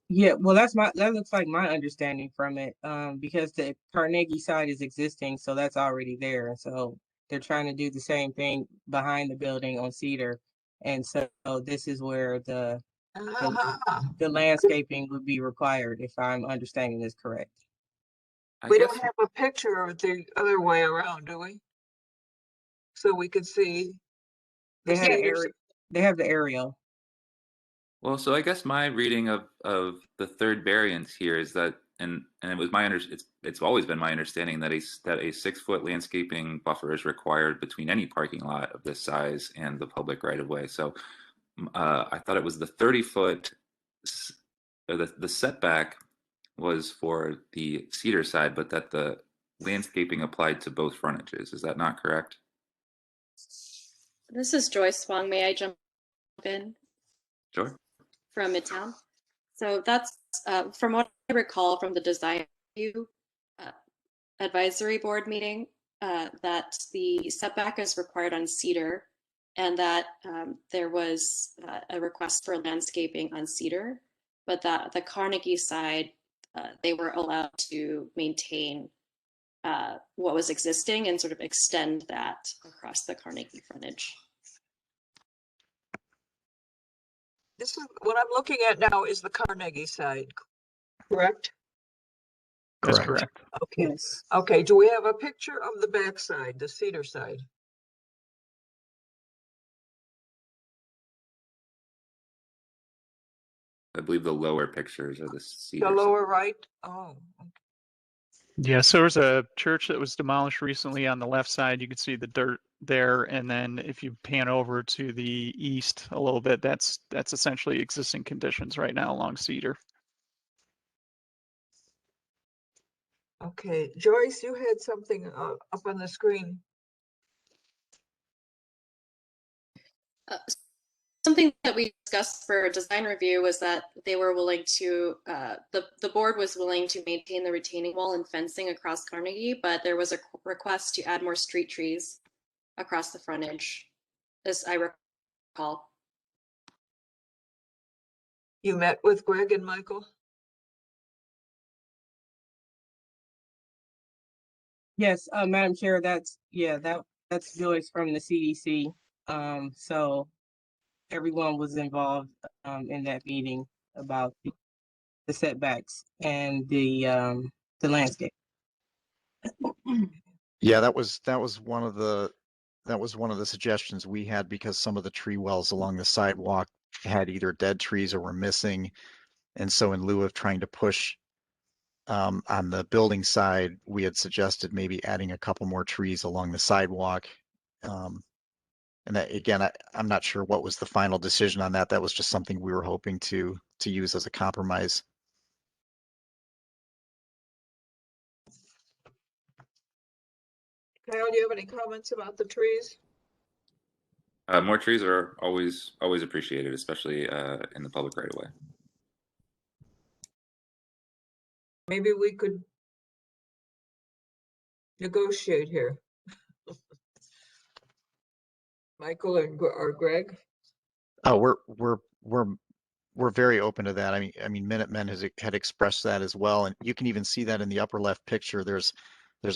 Yeah, well, that looks like my understanding from it, because the Carnegie side is existing, so that's already there. So they're trying to do the same thing behind the building on Cedar, and so this is where the landscaping would be required, if I'm understanding this correct. We don't have a picture of the other way around, do we? So we could see. They have the aerial. Well, so I guess my reading of the third variance here is that, and it was it's always been my understanding that a 6 foot landscaping buffer is required between any parking lot of this size and the public right of way. So I thought it was the 30 foot, or the setback was for the Cedar side, but that the landscaping applied to both frontages. Is that not correct? This is Joyce Wong. May I jump in? Sure. From Midtown. So that's from what I recall from the design review advisory board meeting, that the setback is required on Cedar, and that there was a request for landscaping on Cedar, but that the Carnegie side, they were allowed to maintain what was existing and sort of extend that across the Carnegie frontage. This is what I'm looking at now is the Carnegie side, correct? That's correct. Okay. Yes. Okay. Do we have a picture of the back side, the Cedar side? I believe the lower pictures are the Cedar. The lower right? Oh. Okay. Yeah, so there's a church that was demolished recently on the left side. You can see the dirt there, and then if you pan over to the east a little bit, that's essentially existing conditions right now along Cedar. Okay, Joyce, you had something up on the screen. Something that we discussed for a design review was that they were willing to, the board was willing to maintain the retaining wall and fencing across Carnegie, but there was a request to add more street trees across the frontage, as I recall. You met with Greg and Michael? Yes, Madam Chair, that's Joyce from the CDC. So everyone was involved in that meeting about the setbacks and the landscape. Yeah, that was one of the suggestions we had, because some of the tree wells along the sidewalk had either dead trees or were missing. And so in lieu of trying to push on the building side, we had suggested maybe adding a couple more trees along the sidewalk. And that, again, I'm not sure what was the final decision on that. That was just something we were hoping to use as a compromise. Kyle, do you have any comments about the trees? More trees are always appreciated, especially in the public right of way. Maybe we could negotiate here. Michael or Greg? Oh, we're very open to that. I mean, Minutemen had expressed that as well, and you can even see that in the upper left picture. There's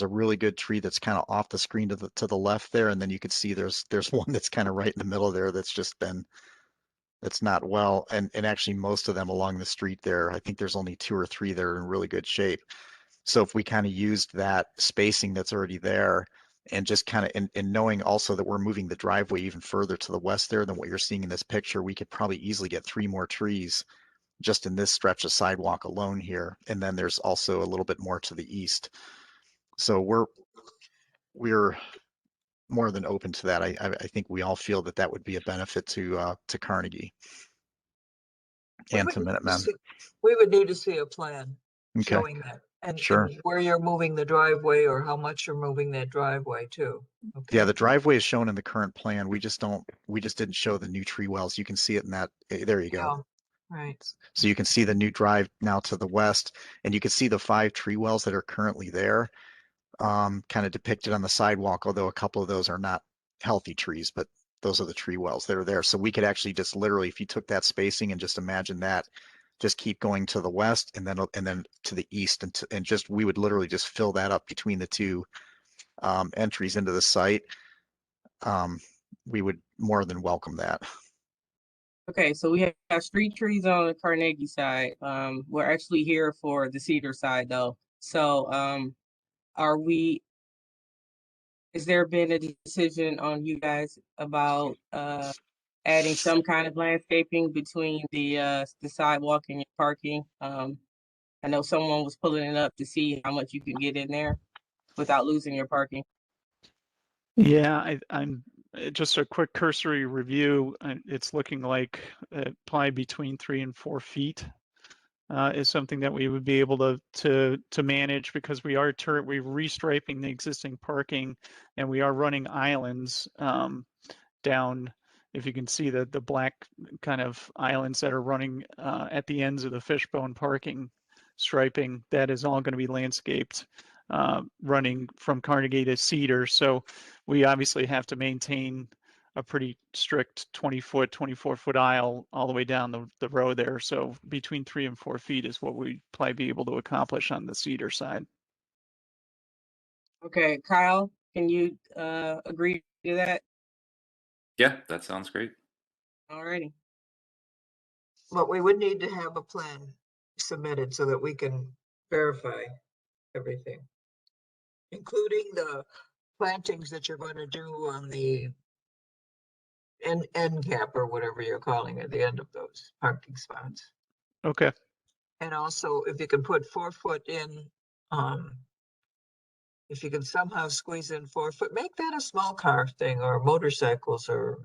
a really good tree that's kind of off the screen to the left there, and then you can see there's one that's kind of right in the middle there that's not well, and actually most of them along the street there. I think there's only 2 or 3 that are in really good shape. So if we kind of used that spacing that's already there, and just kind of, and knowing also that we're moving the driveway even further to the west there than what you're seeing in this picture, we could probably easily get 3 more trees just in this stretch of sidewalk alone here. And then there's also a little bit more to the east. So we're more than open to that. I think we all feel that would be a benefit to Carnegie and to Minutemen. We would need to see a plan Okay. showing that. And, Sure. and where you're moving the driveway or how much you're moving that driveway too. Okay. Yeah, the driveway is shown in the current plan. We just didn't show the new tree wells. You can see it in that. There you go. Yeah, right. So you can see the new drive now to the west, and you can see the 5 tree wells that are currently there, kind of depicted on the sidewalk, although a couple of those are not healthy trees, but those are the tree wells that are there. So we could actually just literally, if you took that spacing and just imagine that, just keep going to the west and then to the east, and just, we would literally just fill that up between the 2 entries into the site. We would more than welcome that. Okay, so we have street trees on the Carnegie side. We're actually here for the Cedar side though. So has there been a decision on you guys about adding some kind of landscaping between the sidewalk and your parking? I know someone was pulling it up to see how much you can get in there without losing your parking. Yeah, I'm just a quick cursory review. It's looking like probably between 3 and 4 feet is something that we would be able to manage, because we're restriping the existing parking, and we are running islands down. If you can see the black kind of islands that are running at the ends of the fishbone parking striping, that is all going to be landscaped, running from Carnegie to Cedar. So we obviously have to maintain a pretty strict 20-foot, 24-foot aisle all the way down the road there. So between 3 and 4 feet is what we'd probably be able to accomplish on the Cedar side. Okay, Kyle, can you agree to that? Yeah, that sounds great. Alrighty. But we would need to have a plan submitted so that we can verify everything, including the plantings that you're going to do on the end cap or whatever you're calling it, the end of those parking spots. Okay. And also, if you can put 4 foot in, if you can somehow squeeze in 4 foot, make that a small car thing, or motorcycles, or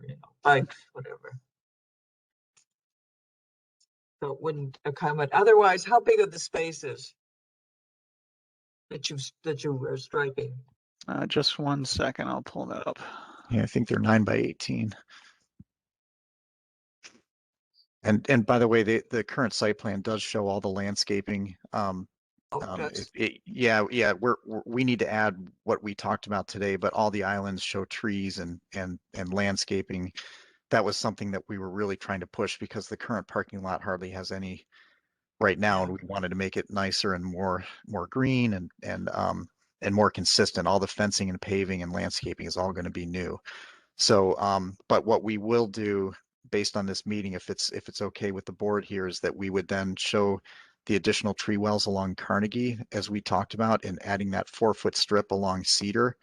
bikes, whatever. So it wouldn't accommodate. Otherwise, how big are the spaces that you are striping? Just 1 second, I'll pull that up. Yeah, I think they're 9 by 18. And by the way, the current site plan does show all the landscaping. Yeah, we need to add what we talked about today, but all the islands show trees and landscaping that was something that we were really trying to push because the current parking lot hardly has any right now, and we wanted to make it nicer and more green and more consistent. All the fencing and paving and landscaping is all going to be new. So, but what we will do based on this meeting, if it's okay with the board here, is that we would then show the additional tree wells along Carnegie, as we talked about, and adding that 4-foot strip along Cedar,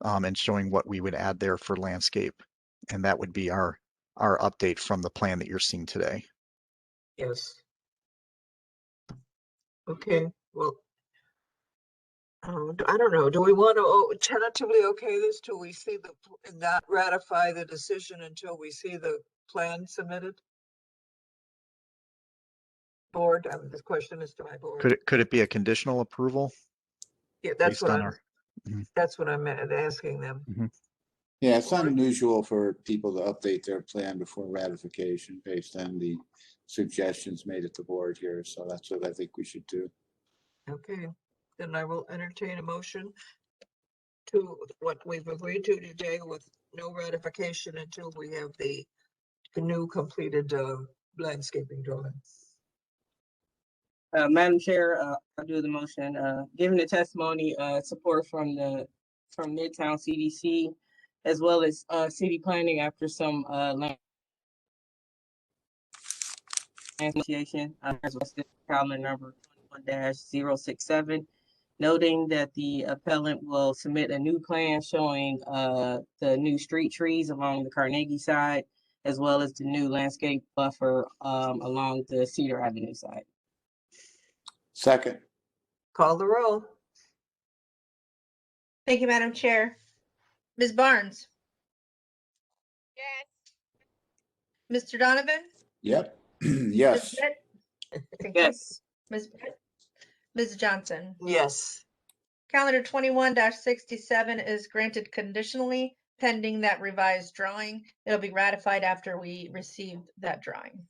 and showing what we would add there for landscape. And that would be our update from the plan that you're seeing today. Yes. Okay, well, I don't know. Do we want to tentatively okay this till we see and not ratify the decision until we see the plan submitted? Board, this question is to my board. Could it be a conditional approval? Yeah, that's what I'm asking them. Yeah, it's unusual for people to update their plan before ratification based on the suggestions made at the board here. So that's what I think we should do. Okay, then I will entertain a motion to what we've agreed to today with no ratification until we have the new completed landscaping drawing. Madam Chair, I'll do the motion. Given the testimony, support from Midtown CDC, as well as city planning after some land association, calendar number 21-067, noting that the appellant will submit a new plan showing the new street trees along the Carnegie side, as well as the new landscape buffer along the Cedar Avenue side. Second. Call the roll. Thank you, Madam Chair. Ms. Barnes? Yes. Mr. Donovan? Yep. Ms. Yes. Britt? Thank you. Yes. Ms. Britt? Ms. Johnson? Yes. Calendar 21-67 is granted conditionally pending that revised drawing. It'll be ratified after we receive that drawing.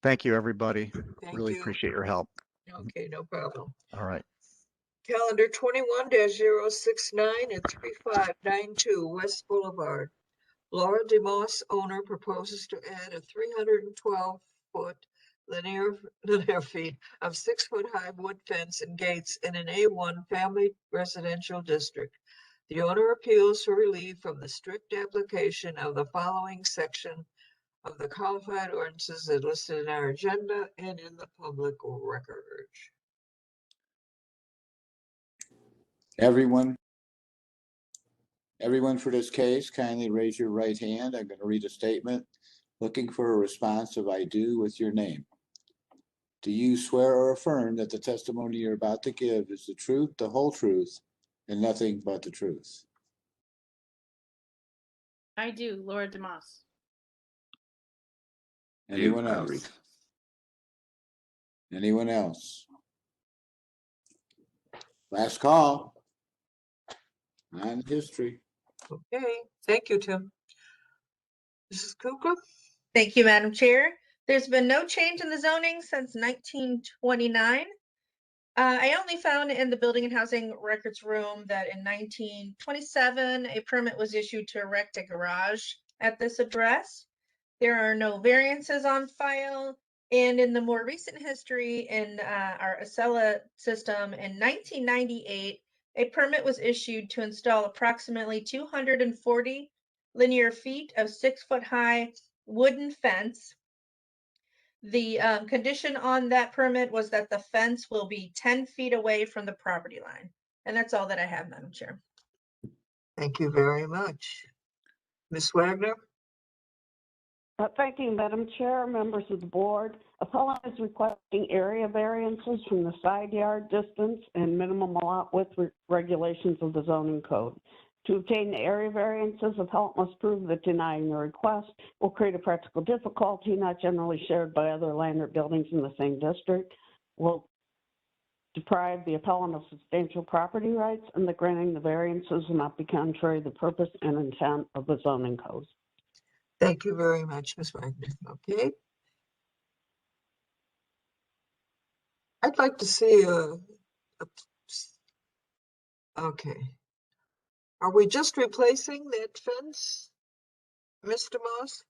Thank you, everybody. Thank Really you. appreciate your help. Okay, no problem. All right. Calendar 21-069 and 3592 West Boulevard. Laura DeMoss, owner, proposes to add a 312-foot linear feet of 6-foot high wood fence and gates in an A1 family residential district. The owner appeals for relief from the strict application of the following section of the codified ordinances that are listed in our agenda and in the public record. Everyone for this case, kindly raise your right hand. I'm going to read a statement. Looking for a response of I do with your name. Do you swear or affirm that the testimony you're about to give is the truth, the whole truth, and nothing but the truth? I do, Laura DeMoss. Anyone else? Anyone else? Last call on history. Okay, thank you, Tim. Mrs. Kukla? Thank you, Madam Chair. There's been no change in the zoning since 1929. I only found in the Building and Housing Records room that in 1927, a permit was issued to erect a garage at this address. There are no variances on file. And in the more recent history in our Acela system, in 1998, a permit was issued to install approximately 240 linear feet of 6-foot high wooden fence. The condition on that permit was that the fence will be 10 feet away from the property line. And that's all that I have, Madam Chair. Thank you very much. Ms. Wagner? Thank you, Madam Chair, members of the board. Appellant is requesting area variances from the side yard distance and minimum lot width regulations of the zoning code. To obtain the area variances, appellant must prove that denying the request will create a practical difficulty not generally shared by other land or buildings in the same district, will deprive the appellant of substantial property rights, and the granting the variances will not be contrary to the purpose and intent of the zoning code. Thank you very much, Ms. Wagner. Okay. I'd like to see okay. Are we just replacing that fence? Mr. Moss?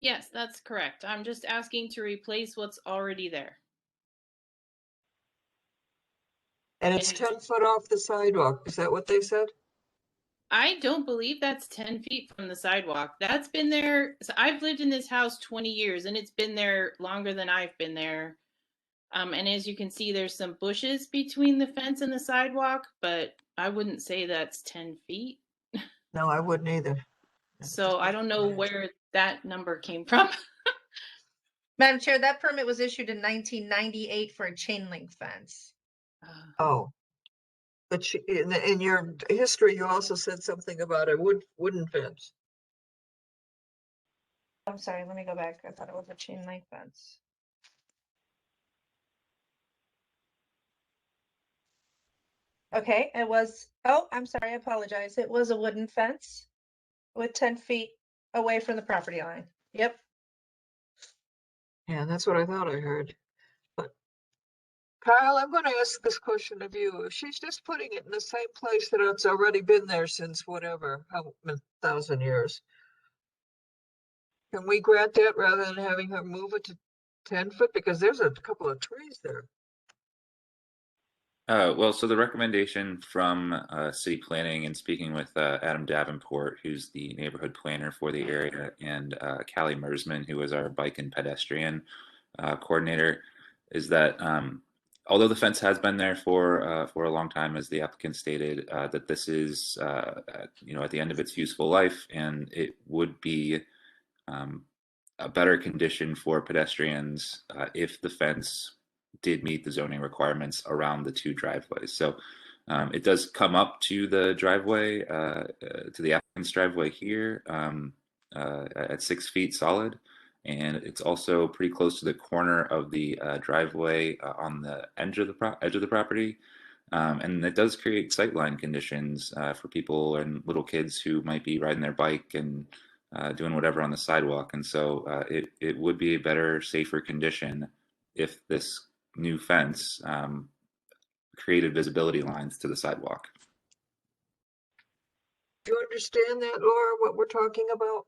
Yes, that's correct. I'm just asking to replace what's already there. And it's 10 foot off the sidewalk. Is that what they said? I don't believe that's 10 feet from the sidewalk. That's been there. So I've lived in this house 20 years and it's been there longer than I've been there. And as you can see, there's some bushes between the fence and the sidewalk, but I wouldn't say that's 10 feet. No, I wouldn't either. So I don't know where that number came from. Madam Chair, that permit was issued in 1998 for a chain link fence. Oh. But in your history, you also said something about a wooden fence. I'm sorry, let me go back. I thought it was a chain link fence. Okay, it was, oh, I'm sorry, I apologize. It was a wooden fence with 10 feet away from the property line. Yep. Yeah, that's what I thought I heard. But Kyle, I'm going to ask this question of you. If she's just putting it in the same place that it's already been there since whatever, how 1,000 years, can we grant that rather than having her move it to 10 foot? Because there's a couple of trees there. Well, so the recommendation from city planning and speaking with Adam Davenport, who's the neighborhood planner for the area, and Callie Mersman, who is our bike and pedestrian coordinator, is that although the fence has been there for a long time, as the applicant stated, that this is at the end of its useful life, and it would be a better condition for pedestrians if the fence did meet the zoning requirements around the two driveways. So it does come up to the driveway, to the applicant's driveway here at 6 feet solid. And it's also pretty close to the corner of the driveway on the edge of the property. And it does create sightline conditions for people and little kids who might be riding their bike and doing whatever on the sidewalk. And so it would be a better, safer condition if this new fence created visibility lines to the sidewalk. Do you understand that, Laura, what we're talking about?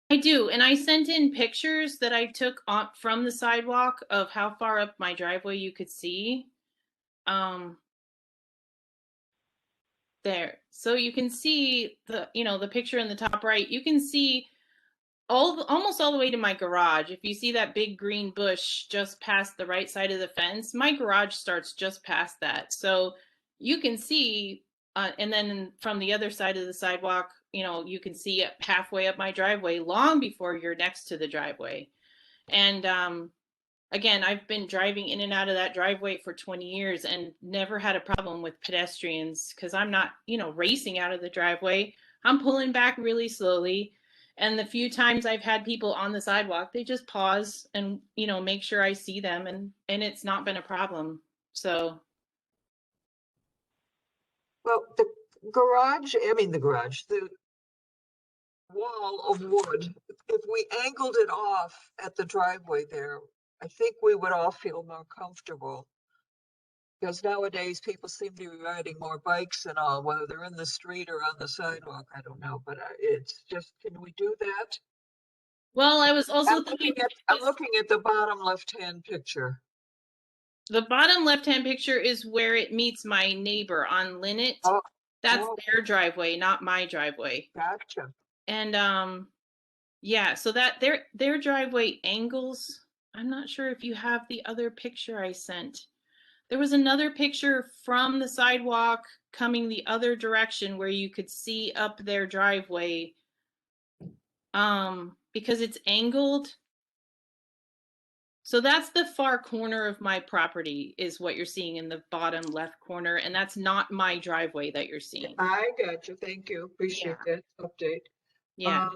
I do, and I sent in pictures that I took from the sidewalk of how far up my driveway you could see. There, so you can see the picture in the top right. You can see almost all the way to my garage. If you see that big green bush just past the right side of the fence, my garage starts just past that. So you can see, and then from the other side of the sidewalk, you can see it halfway up my driveway long before you're next to the driveway. And again, I've been driving in and out of that driveway for 20 years and never had a problem with pedestrians because I'm not, racing out of the driveway. I'm pulling back really slowly. And the few times I've had people on the sidewalk, they just pause and, make sure I see them, and it's not been a problem. So. Well, the wall of wood, if we angled it off at the driveway there, I think we would all feel more comfortable. Because nowadays people seem to be riding more bikes and all, whether they're in the street or on the sidewalk, I don't know, but it's just, can we do that? Well, I was also I'm looking at the bottom left-hand picture. The bottom left-hand picture is where it meets my neighbor on Linnet. That's their driveway, not my driveway. Gotcha. And yeah, so that their driveway angles. I'm not sure if you have the other picture I sent. There was another picture from the sidewalk coming the other direction where you could see up their driveway. Because it's angled. So that's the far corner of my property is what you're seeing in the bottom left corner. And that's not my driveway that you're seeing. I got you. Thank you. Appreciate that update. Yeah.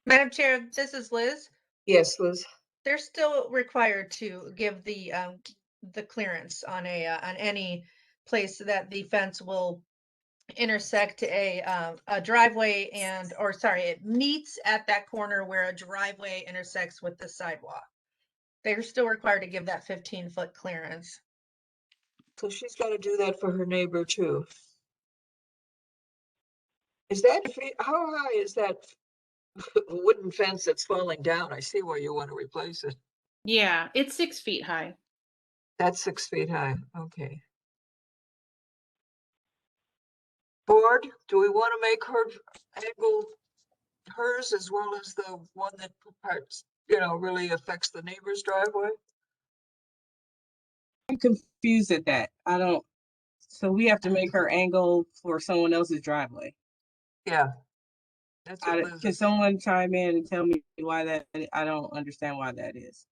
Madam Chair, this is Liz. Yes, Liz. They're still required to give the clearance on any place that the fence will intersect a driveway it meets at that corner where a driveway intersects with the sidewalk. They're still required to give that 15-foot clearance. So she's got to do that for her neighbor too. Is that, how high is that wooden fence that's falling down. I see why you want to replace it. Yeah, it's 6 feet high. That's 6 feet high. Okay. Board, do we want to make her angle hers as well as the one that parts, really affects the neighbor's driveway? I'm confused at that. I don't, so we have to make her angle for someone else's driveway. Yeah. That's what Liz Can is. someone chime in and tell me why that, I don't understand why that is.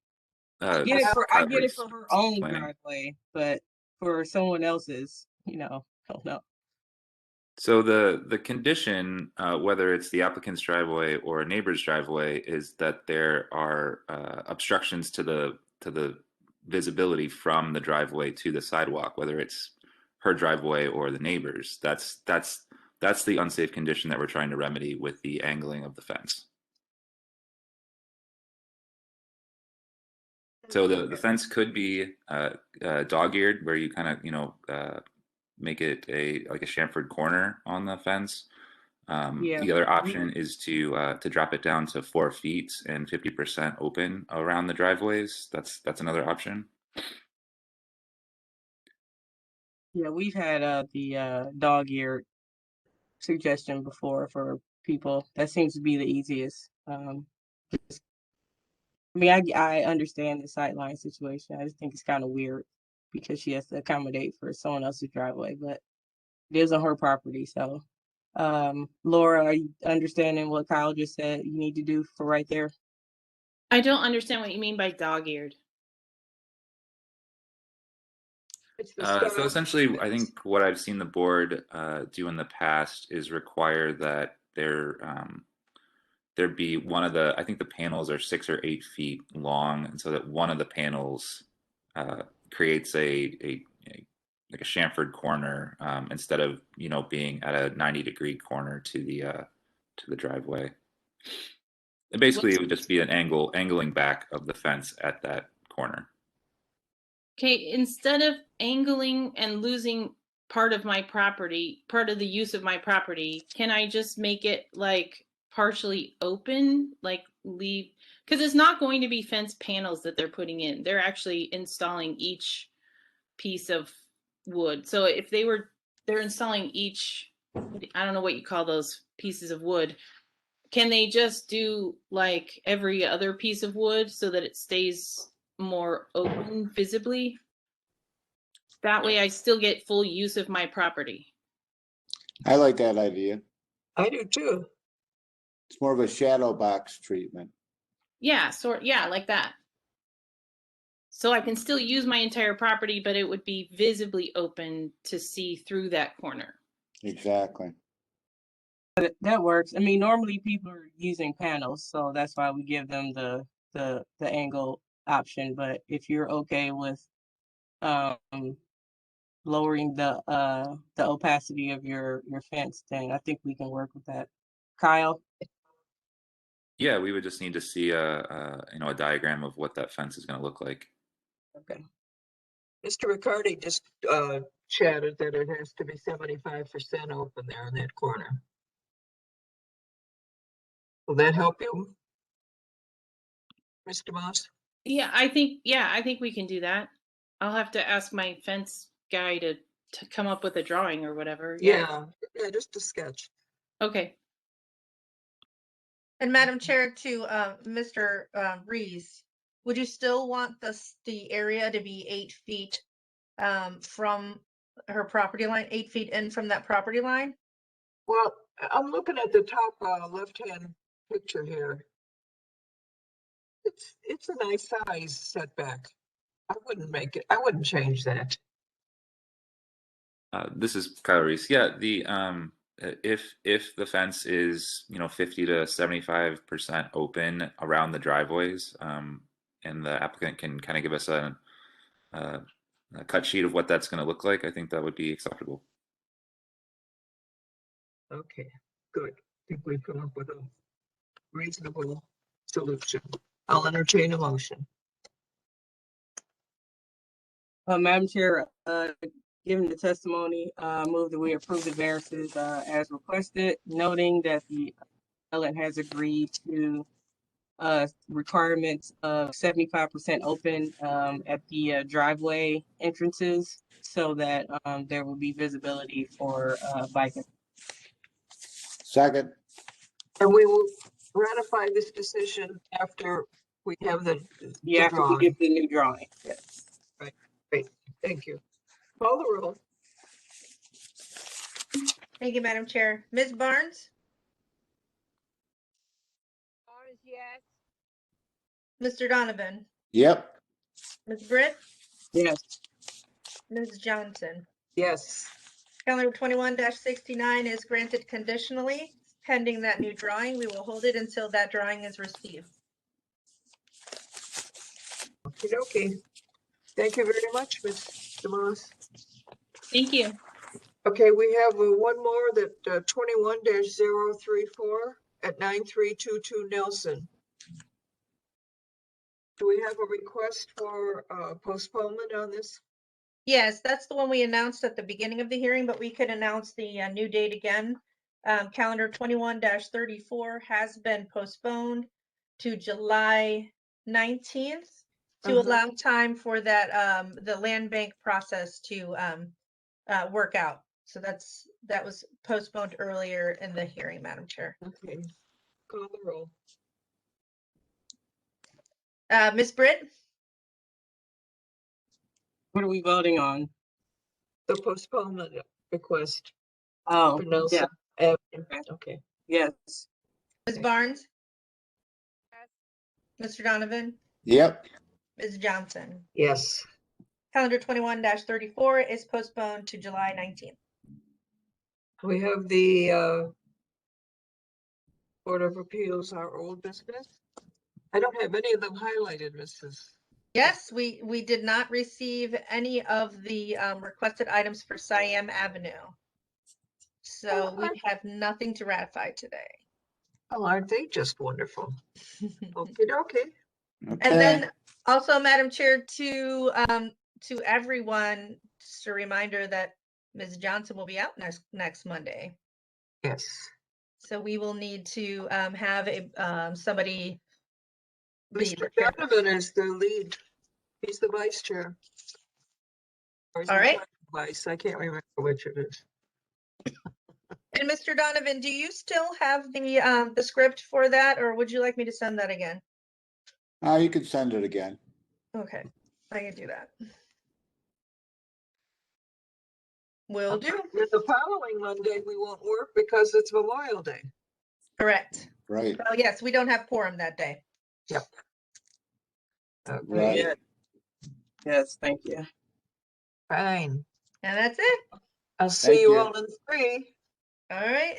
I Uh, get it for Reese her own planning. driveway, but for someone else's, I don't know. So the condition, whether it's the applicant's driveway or a neighbor's driveway, is that there are obstructions to the visibility from the driveway to the sidewalk, whether it's her driveway or the neighbor's. That's the unsafe condition that we're trying to remedy with the angling of the fence. So the fence could be dog-eared, where you kind of make it like a chamfered corner on the fence. Yeah. The other option is to drop it down to 4 feet and 50% open around the driveways. That's another option. Yeah, we've had the dog-eared suggestion before for people. That seems to be the easiest. I mean, I understand the sightline situation. I just think it's kind of weird because she has to accommodate for someone else's driveway, but it is on her property. So, Laura, are you understanding what Kyle just said you need to do for right there? I don't understand what you mean by dog-eared. So essentially, I think what I've seen the board do in the past is require that there be one of the, I think the panels are 6 or 8 feet long, and so that one of the panels creates like a chamfered corner instead of being at a 90-degree corner to the driveway. And basically, it would just be an angling back of the fence at that corner. Okay, instead of angling and losing part of my property, part of the use of my property, can I just make it like partially open, like leave? Because it's not going to be fence panels that they're putting in. They're actually installing each piece of wood. So if they're installing each, I don't know what you call those pieces of wood. Can they just do like every other piece of wood so that it stays more open visibly? That way I still get full use of my property. I like that idea. I do too. It's more of a shadow box treatment. Yeah, like that. So I can still use my entire property, but it would be visibly open to see through that corner. Exactly. That works. I mean, normally people are using panels, so that's why we give them the angle option. But if you're okay with lowering the opacity of your fence, then I think we can work with that. Kyle? Yeah, we would just need to see a diagram of what that fence is going to look like. Okay. Mr. Riccardi just chatted that it has to be 75% open there in that corner. Will that help you, Mr. Moss? Yeah, I think we can do that. I'll have to ask my fence guy to come up with a drawing or whatever. Yeah, just a sketch. Okay. And Madam Chair, to Mr. Rees, would you still want the area to be 8 feet from her property line, 8 feet in from that property line? Well, I'm looking at the top left-hand picture here. It's a nice size setback. I wouldn't change that. This is Kyle Reese. Yeah, the if the fence is 50 to 75% open around the driveways, and the applicant can kind of give us a cut sheet of what that's going to look like, I think that would be acceptable. Okay, good. I think we've come up with a reasonable solution. I'll entertain a motion. Madam Chair, given the testimony, move that we approve the variances as requested, noting that the appellant has agreed to requirements of 75% open at the driveway entrances so that there will be visibility for biking. Second. And we will ratify this decision after we have the After we drawing. get the new drawing. Yes. Right, great, thank you. Call the roll. Thank you, Madam Chair. Ms. Barnes? Barnes, yes. Mr. Donovan? Yep. Ms. Britt? Yes. Ms. Johnson? Yes. Calendar 21-69 is granted conditionally. Pending that new drawing, we will hold it until that drawing is received. Okay. Thank you very much, Ms. DeMoss. Thank you. Okay, we have one more that 21-034 at 9322 Nelson. Do we have a request for postponement on this? Yes, that's the one we announced at the beginning of the hearing, but we could announce the new date again. Calendar 21-34 has been postponed to July 19th to allow time for that the land bank process to work out. So that was postponed earlier in the hearing, Madam Chair. Okay, call the roll. Ms. Britt? What are we voting on? The postponement request. Oh, for Nelson yeah. Avenue. Okay. Yes. Ms. Barnes? Mr. Donovan? Yep. Ms. Johnson? Yes. Calendar 21-34 is postponed to July 19th. We have the Board of Appeals, our old business. I don't have any of them highlighted, Mrs. Yes, we did not receive any of the requested items for Siam Avenue. So we have nothing to ratify today. Oh, aren't they just wonderful? Okay, okay. And then also, Madam Chair, to everyone, just a reminder that Ms. Johnson will be out next Monday. Yes. So we will need to have a somebody. Mr. Donovan is the lead. He's the vice chair. Or All right. Vice. I can't remember which it is. And Mr. Donovan, do you still have the script for that, or would you like me to send that again? You can send it again. Okay, I can do that. Will do. The following Monday, we won't work because it's Memorial Day. Correct. Right. Oh, yes, we don't have quorum that day. Yep. Right. Yeah. Yes, thank you. Fine. And that's it. I'll see you all in 3. All right.